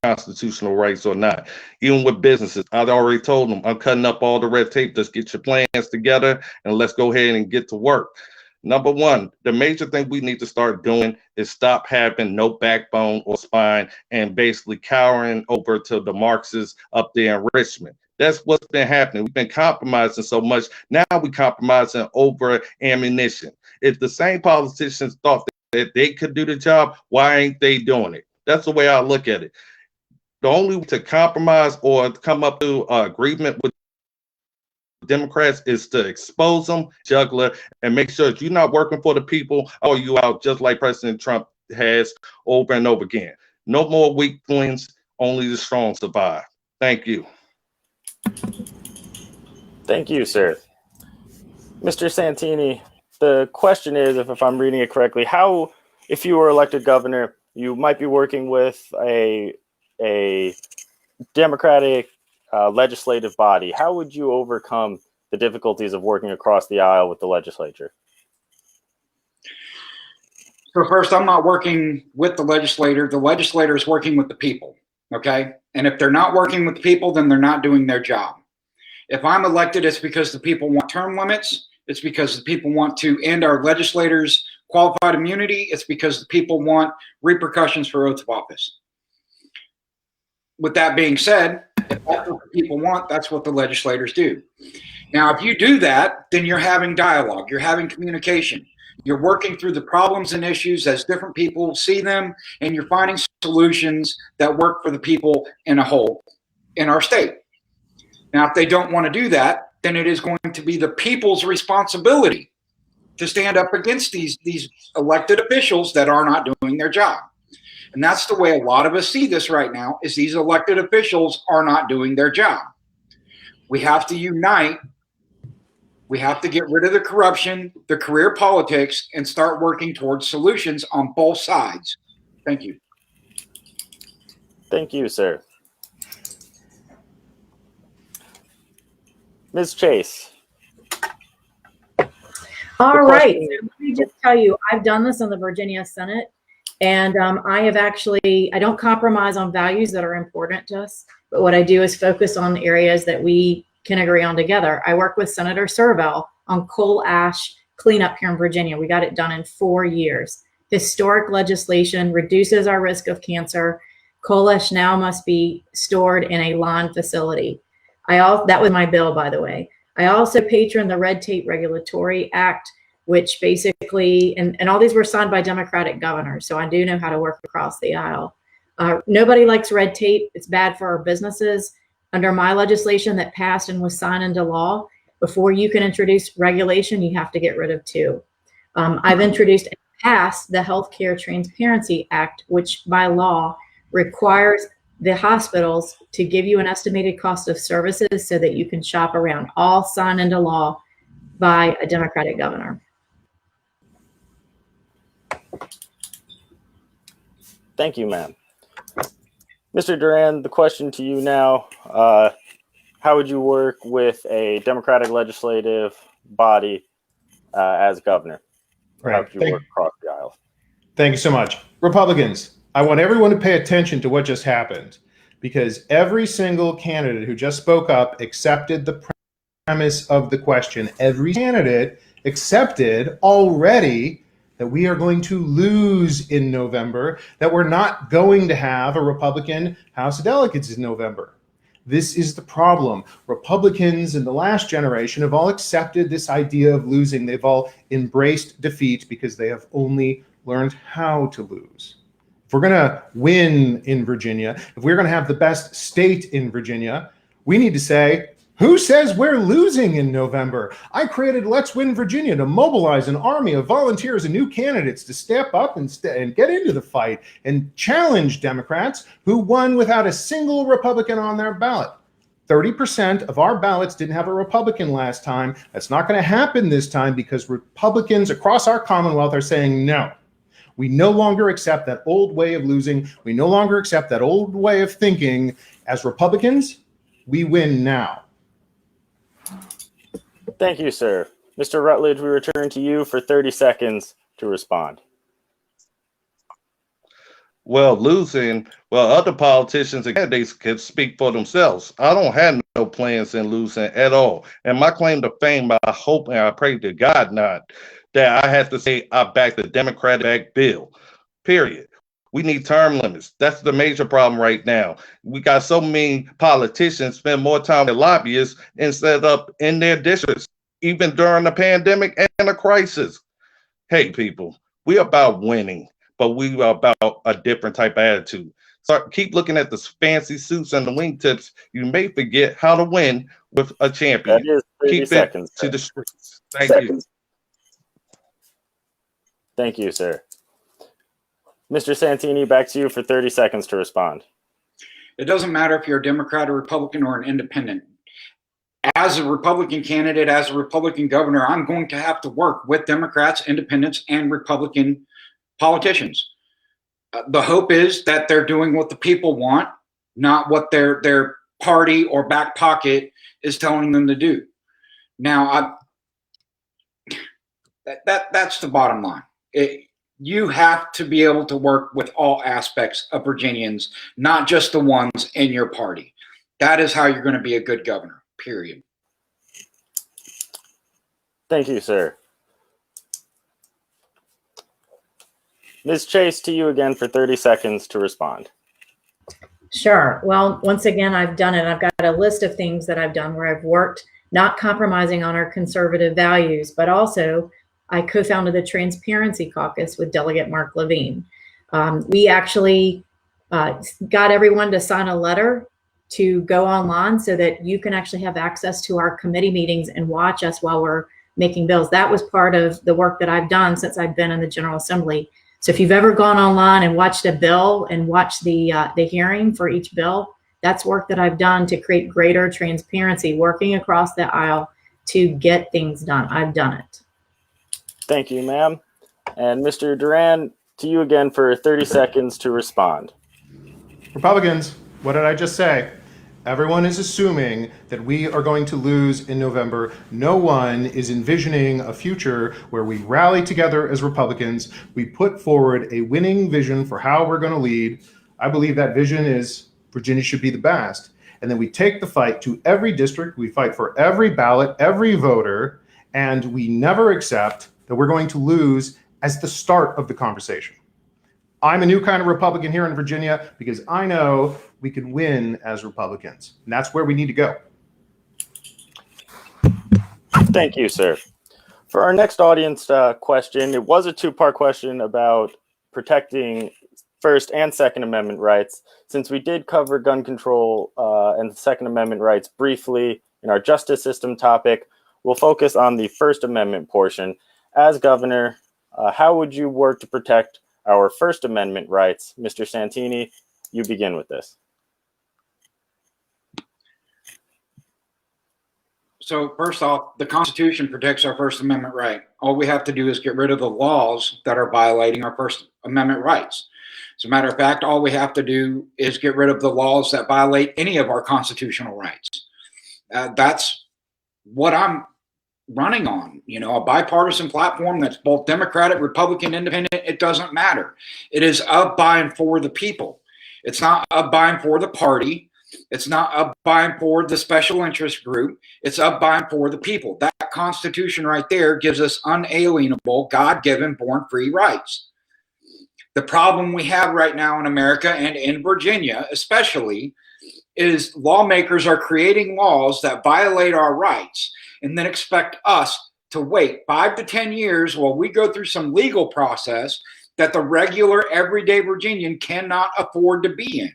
constitutional rights or not? Even with businesses, I've already told them, I'm cutting up all the red tape. Just get your plans together and let's go ahead and get to work. Number one, the major thing we need to start doing is stop having no backbone or spine and basically cowering over to the Marxists up there in Richmond. That's what's been happening. We've been compromising so much. Now we're compromising over ammunition. If the same politicians thought that they could do the job, why ain't they doing it? That's the way I look at it. The only way to compromise or come up to agreement with Democrats is to expose them, juggler, and make sure that you're not working for the people or you out just like President Trump has over and over again. No more weaklings, only the strong survive. Thank you. Thank you, sir. Mr. Santini, the question is, if I'm reading it correctly, how, if you were elected governor, you might be working with a Democratic legislative body. How would you overcome the difficulties of working across the aisle with the legislature? So first, I'm not working with the legislator. The legislator is working with the people, okay? And if they're not working with the people, then they're not doing their job. If I'm elected, it's because the people want term limits. It's because the people want to end our legislators' qualified immunity. It's because the people want repercussions for oath of office. With that being said, if that's what the people want, that's what the legislators do. Now, if you do that, then you're having dialogue, you're having communication, you're working through the problems and issues as different people see them, and you're finding solutions that work for the people in a whole in our state. Now, if they don't want to do that, then it is going to be the people's responsibility to stand up against these elected officials that are not doing their job. And that's the way a lot of us see this right now, is these elected officials are not doing their job. We have to unite. We have to get rid of the corruption, the career politics, and start working towards solutions on both sides. Thank you. Thank you, sir. Ms. Chase. All right. So let me just tell you, I've done this in the Virginia Senate, and I don't compromise on values that are important to us, but what I do is focus on areas that we can agree on together. I work with Senator Serval on coal ash cleanup here in Virginia. We got it done in 4 years. Historic legislation reduces our risk of cancer. Coal ash now must be stored in a lawn facility. That was my bill, by the way. I also patron the Red Tape Regulatory Act, which basically, and all these were signed by Democratic governors, so I do know how to work across the aisle. Nobody likes red tape. It's bad for our businesses. Under my legislation that passed and was signed into law, before you can introduce regulation, you have to get rid of 2. I've introduced and passed the Healthcare Transparency Act, which by law requires the hospitals to give you an estimated cost of services so that you can shop around, all signed into law by a Democratic governor. Thank you, ma'am. Mr. Doran, the question to you now, how would you work with a Democratic legislative body as governor? How could you work across the aisle? Thank you so much. Republicans, I want everyone to pay attention to what just happened, because every single candidate who just spoke up accepted the premise of the question. Every candidate accepted already that we are going to lose in November, that we're not going to have a Republican House of Delegates in November. This is the problem. Republicans in the last generation have all accepted this idea of losing. They've all embraced defeat because they have only learned how to lose. If we're going to win in Virginia, if we're going to have the best state in Virginia, we need to say, who says we're losing in November? I created Let's Win Virginia to mobilize an army of volunteers and new candidates to step up and get into the fight and challenge Democrats who won without a single Republican on their ballot. 30% of our ballots didn't have a Republican last time. That's not going to happen this time because Republicans across our Commonwealth are saying no. We no longer accept that old way of losing. We no longer accept that old way of thinking. As Republicans, we win now. Thank you, sir. Mr. Rutledge, we return to you for 30 seconds to respond. Well, other politicians and candidates can speak for themselves. I don't have no plans in losing at all. And my claim to fame, I hope and I pray to God not, that I have to say I back the Democratic bill, period. We need term limits. That's the major problem right now. We got so many politicians spend more time with lobbyists instead of in their districts, even during the pandemic and a crisis. Hey, people, we about winning, but we are about a different type of attitude. So keep looking at the fancy suits and the wingtips. You may forget how to win with a champion. That is 30 keep seconds, it to sir. the streets. Thank you. Thank you, sir. Mr. Santini, back to you for 30 seconds to respond. It doesn't matter if you're a Democrat, a Republican, or an independent. As a Republican candidate, as a Republican governor, I'm going to have to work with Democrats, independents, and Republican politicians. The hope is that they're doing what the people want, not what their party or back pocket is telling them to do. Now, that's the bottom line. You have to be able to work with all aspects of Virginians, not just the ones in your party. That is how you're going to be a good governor, period. Thank you, sir. Ms. Chase, to you again for 30 seconds to respond. Sure. Well, once again, I've done it. I've got a list of things that I've done where I've worked, not compromising on our conservative values, but also I co-founded the Transparency Caucus with Delegate Mark Levine. We actually got everyone to sign a letter to go online so that you can actually have access to our committee meetings and watch us while we're making bills. That was part of the work that I've done since I've been in the General Assembly. So if you've ever gone online and watched a bill and watched the hearing for each bill, that's work that I've done to create greater transparency, working across the aisle to get things done. I've done it. Thank you, ma'am. And Mr. Doran, to you again for 30 seconds to respond. Republicans, what did I just say? Everyone is assuming that we are going to lose in November. No one is envisioning a future where we rally together as Republicans. We put forward a winning vision for how we're going to lead. I believe that vision is Virginia should be the best. And then we take the fight to every district. We fight for every ballot, every voter, and we never accept that we're going to lose as the start of the conversation. I'm a new kind of Republican here in Virginia because I know we can win as Republicans, and that's where we need to go. Thank you, sir. For our next audience question, it was a two-part question about protecting First and Second Amendment rights. Since we did cover gun control and the Second Amendment rights briefly in our justice system topic, we'll focus on the First Amendment portion. As governor, how would you work to protect our First Amendment rights? Mr. Santini, you begin with this. So first off, the Constitution protects our First Amendment right. All we have to do is get rid of the laws that are violating our First Amendment rights. As a matter of fact, all we have to do is get rid of the laws that violate any of our constitutional rights. That's what I'm running on, a bipartisan platform that's both Democratic, Republican, Independent. It doesn't matter. It is of, by, and for the people. It's not of, by, and for the party. It's not of, by, and for the special interest group. It's of, by, and for the people. That Constitution right there gives us unalienable, God-given, born free rights. The problem we have right now in America and in Virginia especially is lawmakers are creating laws that violate our rights and then expect us to wait 5 to 10 years while we go through some legal process that the regular everyday Virginian cannot afford to be in.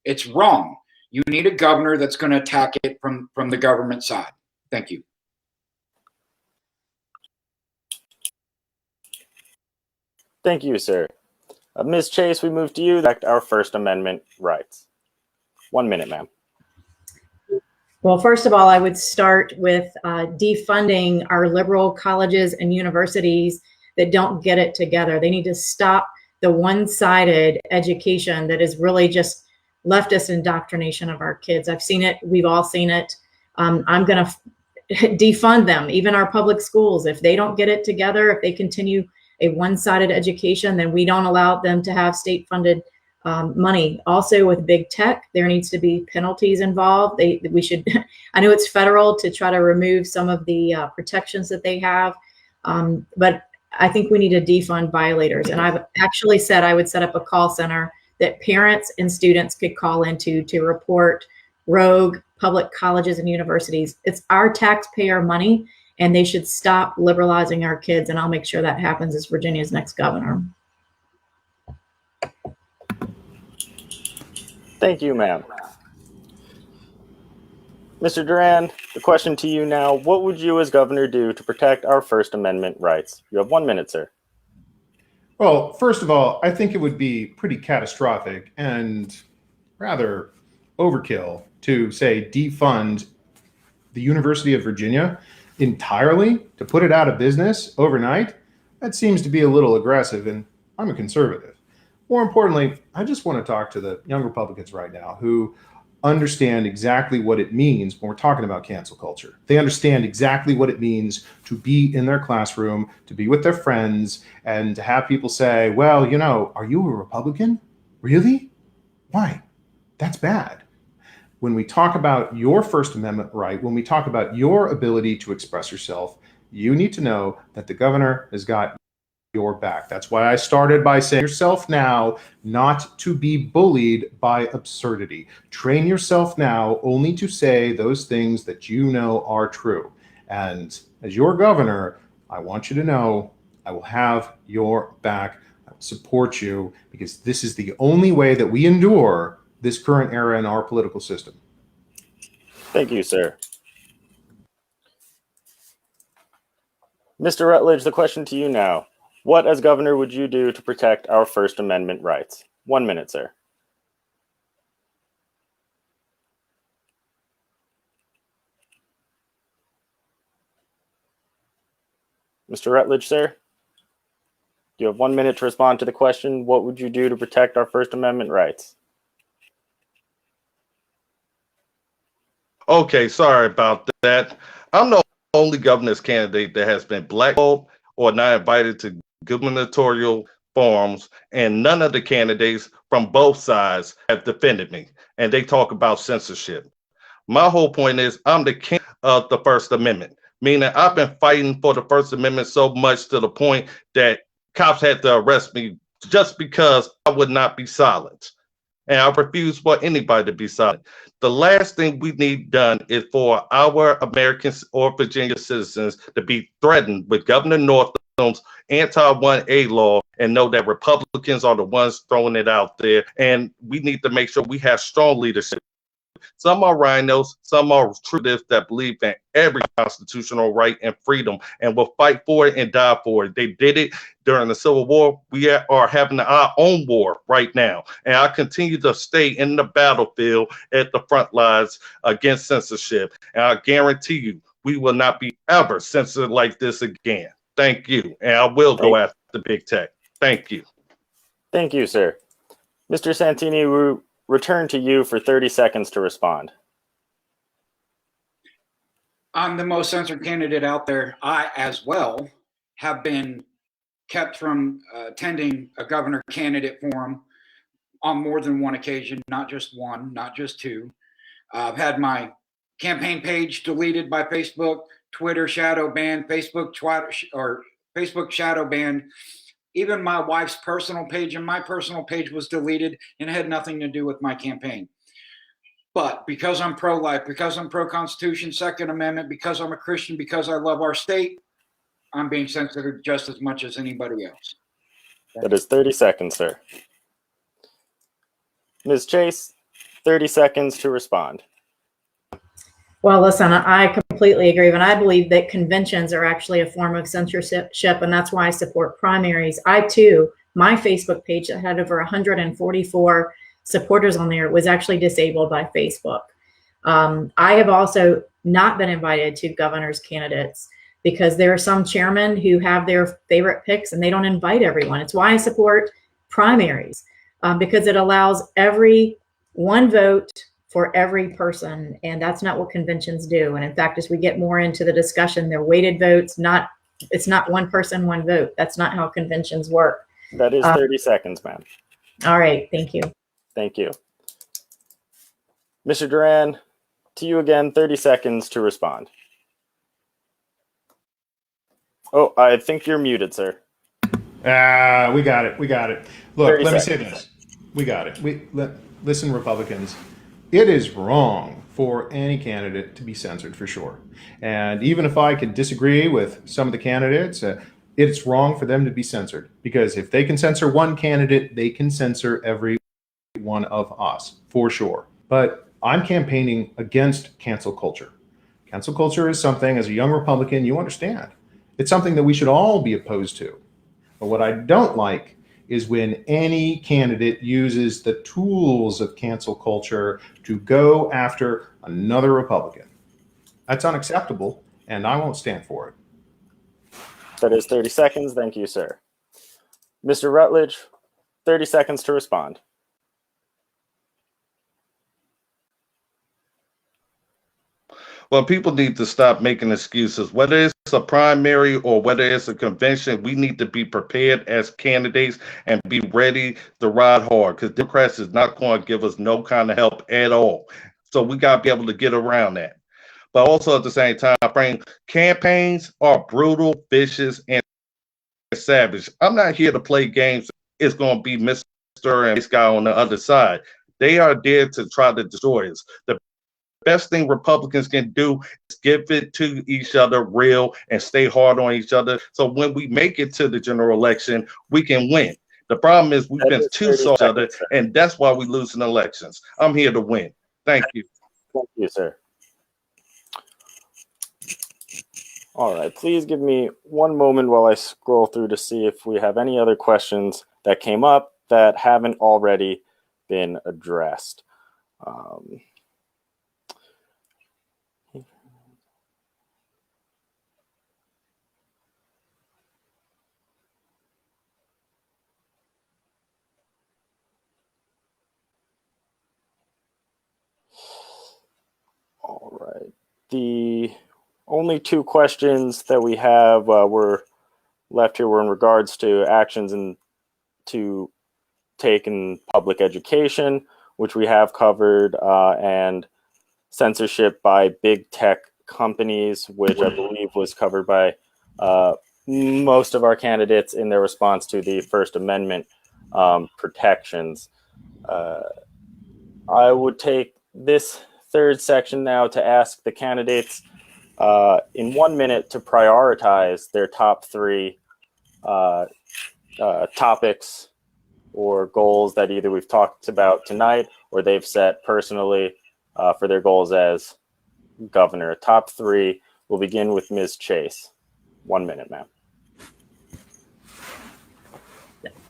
It's wrong. You need a governor that's going to attack it from the government side. Thank you. Thank you, sir. Ms. Chase, we move to you. That's our First Amendment rights. 1 minute, ma'am. Well, first of all, I would start with defunding our liberal colleges and universities that don't get it together. They need to stop the one-sided education that is really just leftist indoctrination of our kids. I've seen it. We've all seen it. I'm going to defund them, even our public schools. If they don't get it together, if they continue a one-sided education, then we don't allow them to have state-funded money. Also with big tech, there needs to be penalties involved. We should, I know it's federal to try to remove some of the protections that they have, but I think we need to defund violators. And I've actually said I would set up a call center that parents and students could call into to report rogue public colleges and universities. It's our taxpayer money, and they should stop liberalizing our kids. And I'll make sure that happens as Virginia's next governor. Thank you, ma'am. Mr. Doran, the question to you now, what would you as governor do to protect our First Amendment rights? You have 1 minute, sir. Well, first of all, I think it would be pretty catastrophic and rather overkill to say defund the University of Virginia entirely, to put it out of business overnight. That seems to be a little aggressive, and I'm a conservative. More importantly, I just want to talk to the young Republicans right now who understand exactly what it means when we're talking about cancel culture. They understand exactly what it means to be in their classroom, to be with their friends, and to have people say, well, are you a Republican? Really? Why? That's bad. When we talk about your First Amendment right, when we talk about your ability to express yourself, you need to know that the governor has got your back. That's why I started by saying yourself now not to be bullied by absurdity. Train yourself now only to say those things that you know are true. And as your governor, I want you to know I will have your back. I will support you, because this is the only way that we endure this current era in our political system. Thank you, sir. Mr. Rutledge, the question to you now. What, as governor, would you do to protect our First Amendment rights? 1 minute, sir. Mr. Rutledge, sir? You have 1 minute to respond to the question. What would you do to protect our First Amendment rights? Okay, sorry about that. I'm the only governor's candidate that has been blackballed or not invited to gubernatorial forums, and none of the candidates from both sides have defended me, and they talk about censorship. My whole point is I'm the king of the First Amendment, meaning I've been fighting for the First Amendment so much to the point that cops had to arrest me just because I would not be silent. And I refuse for anybody to be silent. The last thing we need done is for our Americans or Virginia citizens to be threatened with Governor Northam's anti-1A law and know that Republicans are the ones throwing it out there. And we need to make sure we have strong leadership. Some are rhinos, some are truths that believe in every constitutional right and freedom and will fight for it and die for it. They did it during the Civil War. We are having our own war right now. And I continue to stay in the battlefield at the front lines against censorship. And I guarantee you, we will not be ever censored like this again. Thank you. And I will go after big tech. Thank you. Thank you, sir. Mr. Santini, we return to you for 30 seconds to respond. I'm the most censored candidate out there. I, as well, have been kept from attending a governor candidate forum on more than one occasion, not just one, not just two. I've had my campaign page deleted by Facebook, Twitter shadow banned, Facebook shadow banned. Even my wife's personal page and my personal page was deleted and had nothing to do with my campaign. But because I'm pro-life, because I'm pro-Constitution, Second Amendment, because I'm a Christian, because I love our state, I'm being censored just as much as anybody else. That is 30 seconds, sir. Ms. Chase, 30 seconds to respond. Well, listen, I completely agree, and I believe that conventions are actually a form of censorship, and that's why I support primaries. I, too, my Facebook page that had over 144 supporters on there was actually disabled by Facebook. I have also not been invited to governor's candidates because there are some chairmen who have their favorite picks and they don't invite everyone. It's why I support primaries, because it allows every one vote for every person, and that's not what conventions do. And in fact, as we get more into the discussion, they're weighted votes, it's not one person, one vote. That's not how conventions work. That is 30 seconds, ma'am. All right, thank you. Thank you. Mr. Doran, to you again, 30 seconds to respond. Oh, I think you're muted, sir. We got it. We got it. Look, let me say seconds. this. We got it. Listen, Republicans, it is wrong for any candidate to be censored for sure. And even if I could disagree with some of the candidates, it's wrong for them to be censored, because if they can censor one candidate, they can censor every one of us for sure. But I'm campaigning against cancel culture. Cancel culture is something, as a young Republican, you understand. It's something that we should all be opposed to. But what I don't like is when any candidate uses the tools of cancel culture to go after another Republican. That's unacceptable, and I won't stand for it. That is 30 seconds. Thank you, sir. Mr. Rutledge, 30 seconds to respond. Well, people need to stop making excuses. Whether it's a primary or whether it's a convention, we need to be prepared as candidates and be ready to ride hard, because Democrats is not going to give us no kind of help at all. So we got to be able to get around that. But also at the same time, campaigns are brutal, vicious, and savage. I'm not here to play games. It's going to be Mr. and this guy on the other side. They are there to try to destroy us. The best thing Republicans can do is give it to each other real and stay hard on each other. So when we make it to the general election, we can win. The problem is we've been too soft each other, and that's why we lose in elections. I'm here to win. Thank you. Thank you, sir. All right, please give me one moment while I scroll through to see if we have any other questions that came up that haven't already been addressed. All right. The only two questions that we have were left here were in regards to actions to take in public education, which we have covered, and censorship by big tech companies, which I believe was covered by most of our candidates in their response to the First Amendment protections. I would take this third section now to ask the candidates in 1 minute to prioritize their top three topics or goals that either we've talked about tonight or they've set personally for their goals as governor. Top three. We'll begin with Ms. Chase. 1 minute, ma'am.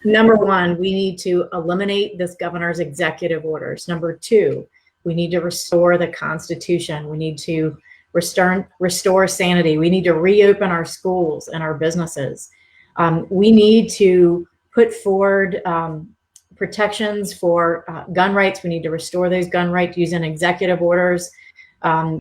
Number one, we need to eliminate this governor's executive orders. Number two, we need to restore the Constitution. We need to restore sanity. We need to reopen our schools and our businesses. We need to put forward protections for gun rights. We need to restore those gun rights using executive orders.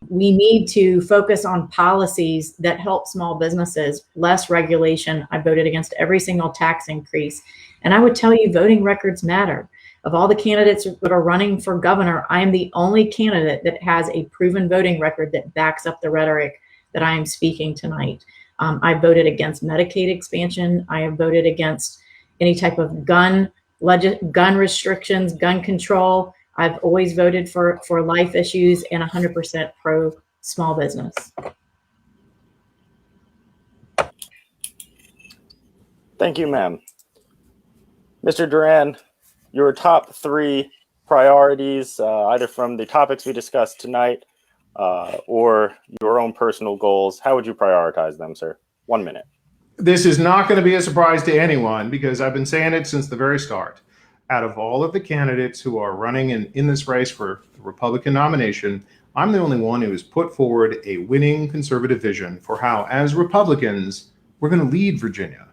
We need to focus on policies that help small businesses, less regulation. I voted against every single tax increase. And I would tell you, voting records matter. Of all the candidates that are running for governor, I am the only candidate that has a proven voting record that backs up the rhetoric that I am speaking tonight. I voted against Medicaid expansion. I have voted against any type of gun restrictions, gun control. I've always voted for life issues and 100% pro small business. Thank you, ma'am. Mr. Doran, your top 3 priorities, either from the topics we discussed tonight or your own personal goals, how would you prioritize them, sir? 1 minute. This is not going to be a surprise to anyone because I've been saying it since the very start. Out of all of the candidates who are running in this race for the Republican nomination, I'm the only one who has put forward a winning conservative vision for how, as Republicans, we're going to lead Virginia.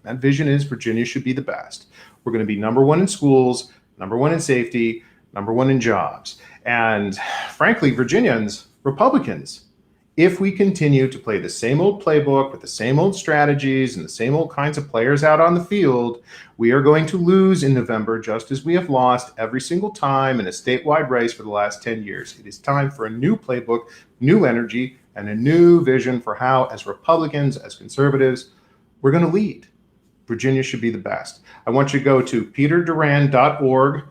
That vision is Virginia should be the best. We're going to be number 1 in schools, number 1 in safety, number 1 in jobs. And frankly, Virginians, Republicans, if we continue to play the same old playbook with the same old strategies and the same old kinds of players out on the field, we are going to lose in November, just as we have lost every single time in a statewide race for the last 10 years. It is time for a new playbook, new energy, and a new vision for how, as Republicans, as conservatives, we're going to lead. Virginia should be the best. I want you to go to peterdoran.org.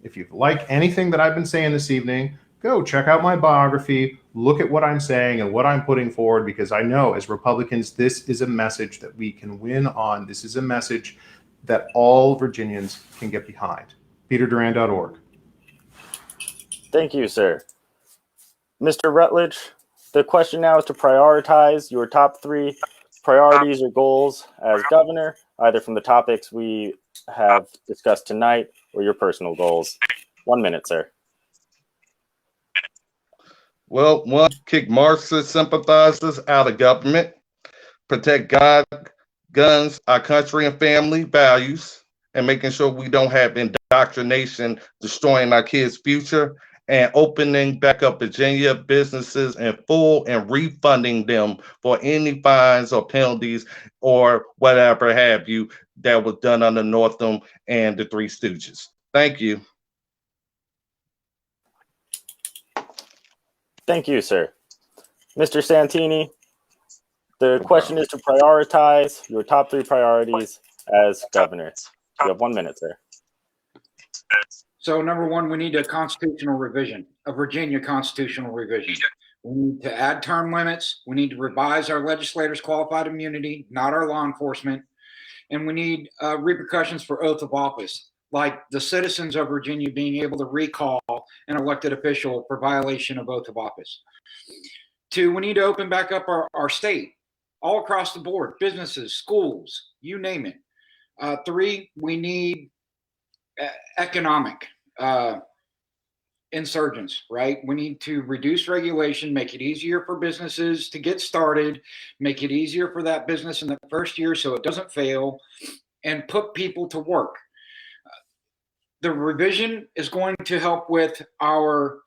If you like anything that I've been saying this evening, go check out my biography, look at what I'm saying and what I'm putting forward, because I know as Republicans, this is a message that we can win on. This is a message that all Virginians can get behind. peterdoran.org. Thank you, sir. Mr. Rutledge, the question now is to prioritize your top 3 priorities or goals as governor, either from the topics we have discussed tonight or your personal goals. 1 minute, sir. Well, 1, kick Marxist sympathizers out of government, protect God, guns, our country and family values, and making sure we don't have indoctrination destroying our kids' future, and opening back up Virginia businesses in full and refunding them for any fines or penalties or whatever have you that was done under Northam and the Three Stooges. Thank you. Thank you, sir. Mr. Santini, the question is to prioritize your top 3 priorities as governor. You have 1 minute, sir. So number 1, we need a constitutional revision, a Virginia constitutional revision. We need to add term limits. We need to revise our legislators' qualified immunity, not our law enforcement. And we need repercussions for oath of office, like the citizens of Virginia being able to recall an elected official for violation of oath of office. 2, we need to open back up our state all across the board, businesses, schools, you name it. 3, we need economic insurgents, right? We need to reduce regulation, make it easier for businesses to get started, make it easier for that business in the first year so it doesn't fail, and put people to work. The revision is going to help with our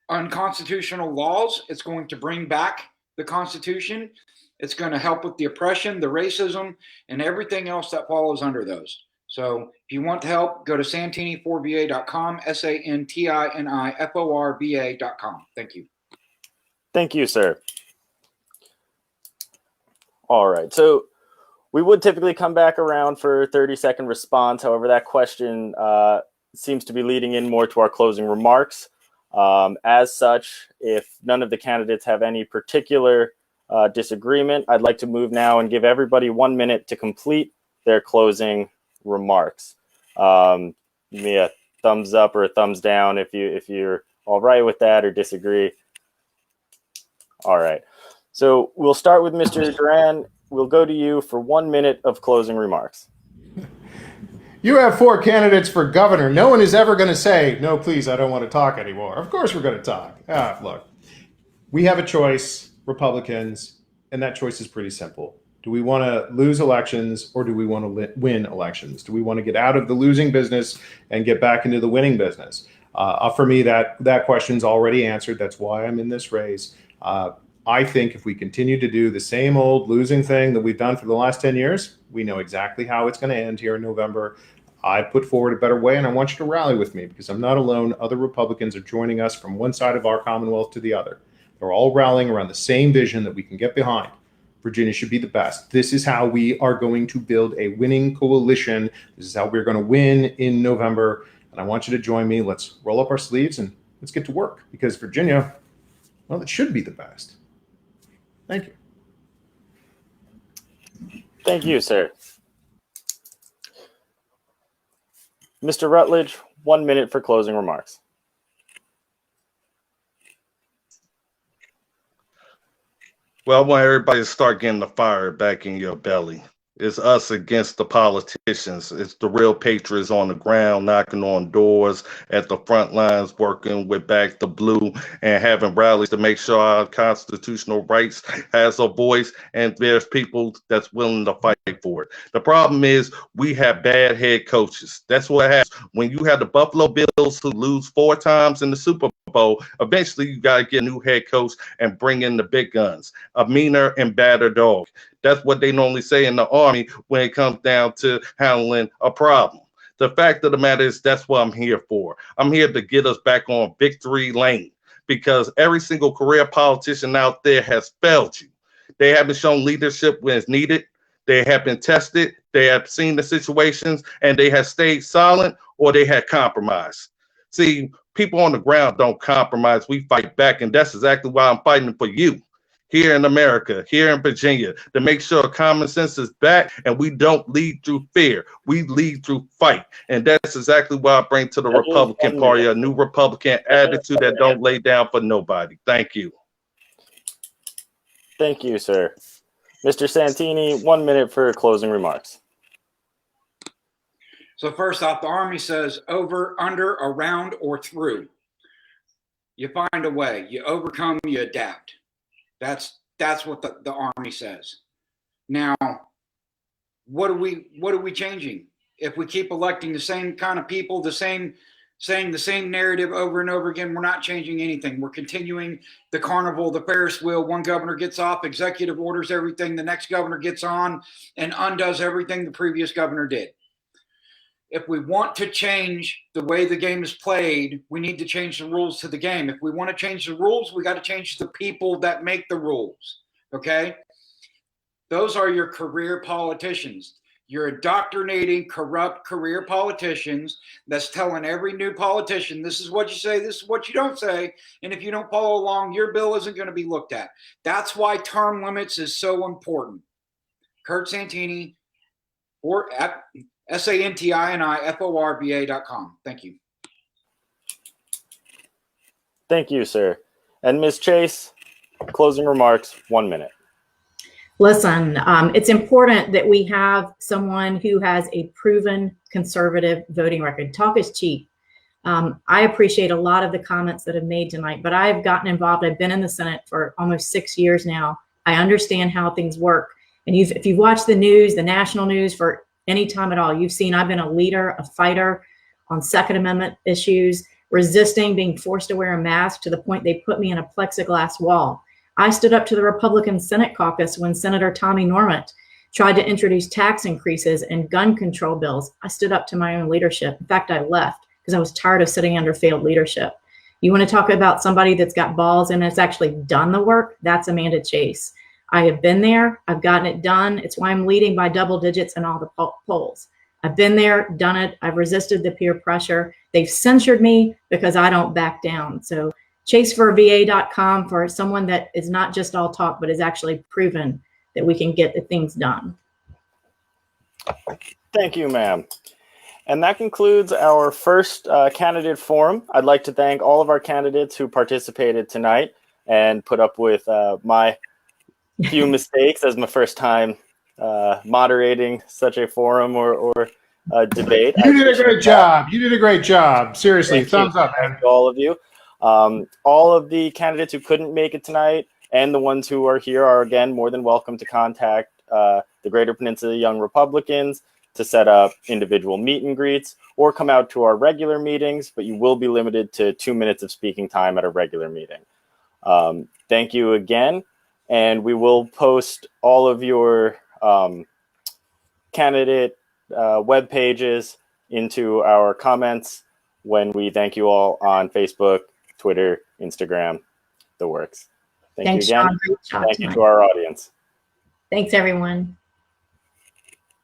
unconstitutional laws. It's going to bring back the Constitution. It's going to help with the oppression, the racism, and everything else that follows under those. So if you want help, go to santini4va.com, SANTINIFORVA.com. Thank you. Thank you, sir. All right. So we would typically come back around for a 30-second response. However, that question seems to be leading in more to our closing remarks. As such, if none of the candidates have any particular disagreement, I'd like to move now and give everybody 1 minute to complete their closing remarks. Give me a thumbs up or a thumbs down if you're all right with that or disagree. All right. So we'll start with Mr. Doran. We'll go to you for 1 minute of closing remarks. You have 4 candidates for governor. No one is ever going to say, no, please, I don't want to talk anymore. Of course we're going to talk. Look, we have a choice, Republicans, and that choice is pretty simple. Do we want to lose elections, or do we want to win elections? Do we want to get out of the losing business and get back into the winning business? For me, that question's already answered. That's why I'm in this race. I think if we continue to do the same old losing thing that we've done for the last 10 years, we know exactly how it's going to end here in November. I put forward a better way, and I want you to rally with me, because I'm not alone. Other Republicans are joining us from one side of our Commonwealth to the other. They're all rallying around the same vision that we can get behind. Virginia should be the best. This is how we are going to build a winning coalition. This is how we're going to win in November. And I want you to join me. Let's roll up our sleeves and let's get to work, because Virginia, well, it should be the best. Thank you. Thank you, sir. Mr. Rutledge, 1 minute for closing remarks. Well, I want everybody to start getting the fire back in your belly. It's us against the politicians. It's the real patriots on the ground, knocking on doors at the front lines, working with Back the Blue and having rallies to make sure our constitutional rights has a voice, and there's people that's willing to fight for it. The problem is we have bad head coaches. That's what happens when you have the Buffalo Bills who lose 4 times in the Super Bowl. Eventually, you got to get a new head coach and bring in the big guns, a meaner and badder dog. That's what they normally say in the Army when it comes down to handling a problem. The fact of the matter is that's what I'm here for. I'm here to get us back on victory lane, because every single career politician out there has failed you. They haven't shown leadership when it's needed. They have been tested. They have seen the situations, and they have stayed silent, or they had compromised. See, people on the ground don't compromise. We fight back, and that's exactly why I'm fighting for you here in America, here in Virginia, to make sure common sense is back and we don't lead through fear. We lead through fight. And that's exactly what I bring to the Republican Party, a new Republican attitude that don't lay down for nobody. Thank you. Thank you, sir. Mr. Santini, 1 minute for closing remarks. So first off, the Army says over, under, around, or through. You find a way. You overcome, you adapt. That's what the Army says. Now, what are we changing? If we keep electing the same kind of people, saying the same narrative over and over again, we're not changing anything. We're continuing the carnival, the Ferris wheel. One governor gets off, executive orders everything. The next governor gets on and undoes everything the previous governor did. If we want to change the way the game is played, we need to change the rules to the game. If we want to change the rules, we got to change the people that make the rules, okay? Those are your career politicians. You're indoctrinating corrupt career politicians that's telling every new politician, this is what you say, this is what you don't say, and if you don't follow along, your bill isn't going to be looked at. That's why term limits is so important. Kurt Santini, or at SANTINIFORVA.com. Thank you. Thank you, sir. And Ms. Chase, closing remarks, 1 minute. Listen, it's important that we have someone who has a proven conservative voting record. Talk is cheap. I appreciate a lot of the comments that have made tonight, but I've gotten involved. I've been in the Senate for almost 6 years now. I understand how things work. And if you've watched the news, the national news for any time at all, you've seen I've been a leader, a fighter on Second Amendment issues, resisting being forced to wear a mask to the point they put me in a plexiglass wall. I stood up to the Republican Senate caucus when Senator Tommy Norment tried to introduce tax increases and gun control bills. I stood up to my own leadership. In fact, I left because I was tired of sitting under failed leadership. You want to talk about somebody that's got balls and has actually done the work? That's Amanda Chase. I have been there. I've gotten it done. It's why I'm leading by double digits in all the polls. I've been there, done it. I've resisted the peer pressure. They've censured me because I don't back down. So chaseforva.com for someone that is not just all talk, but is actually proven that we can get the things done. Thank you, ma'am. And that concludes our first candidate forum. I'd like to thank all of our candidates who participated tonight and put up with my few mistakes as my first time moderating such a forum or debate. You did a great job. You did a great job. Seriously, thumbs up, man. Thank you, all of you. All of the candidates who couldn't make it tonight and the ones who are here are, again, more than welcome to contact the Greater Peninsula Young Republicans to set up individual meet and greets or come out to our regular meetings, but you will be limited to 2 minutes of speaking time at a regular meeting. Thank you again, and we will post all of your candidate web pages into our comments when we thank you all on Facebook, Twitter, Instagram, the works. Thanks, you again. Sean. Great job Thank you tonight. to our audience. Thanks, everyone.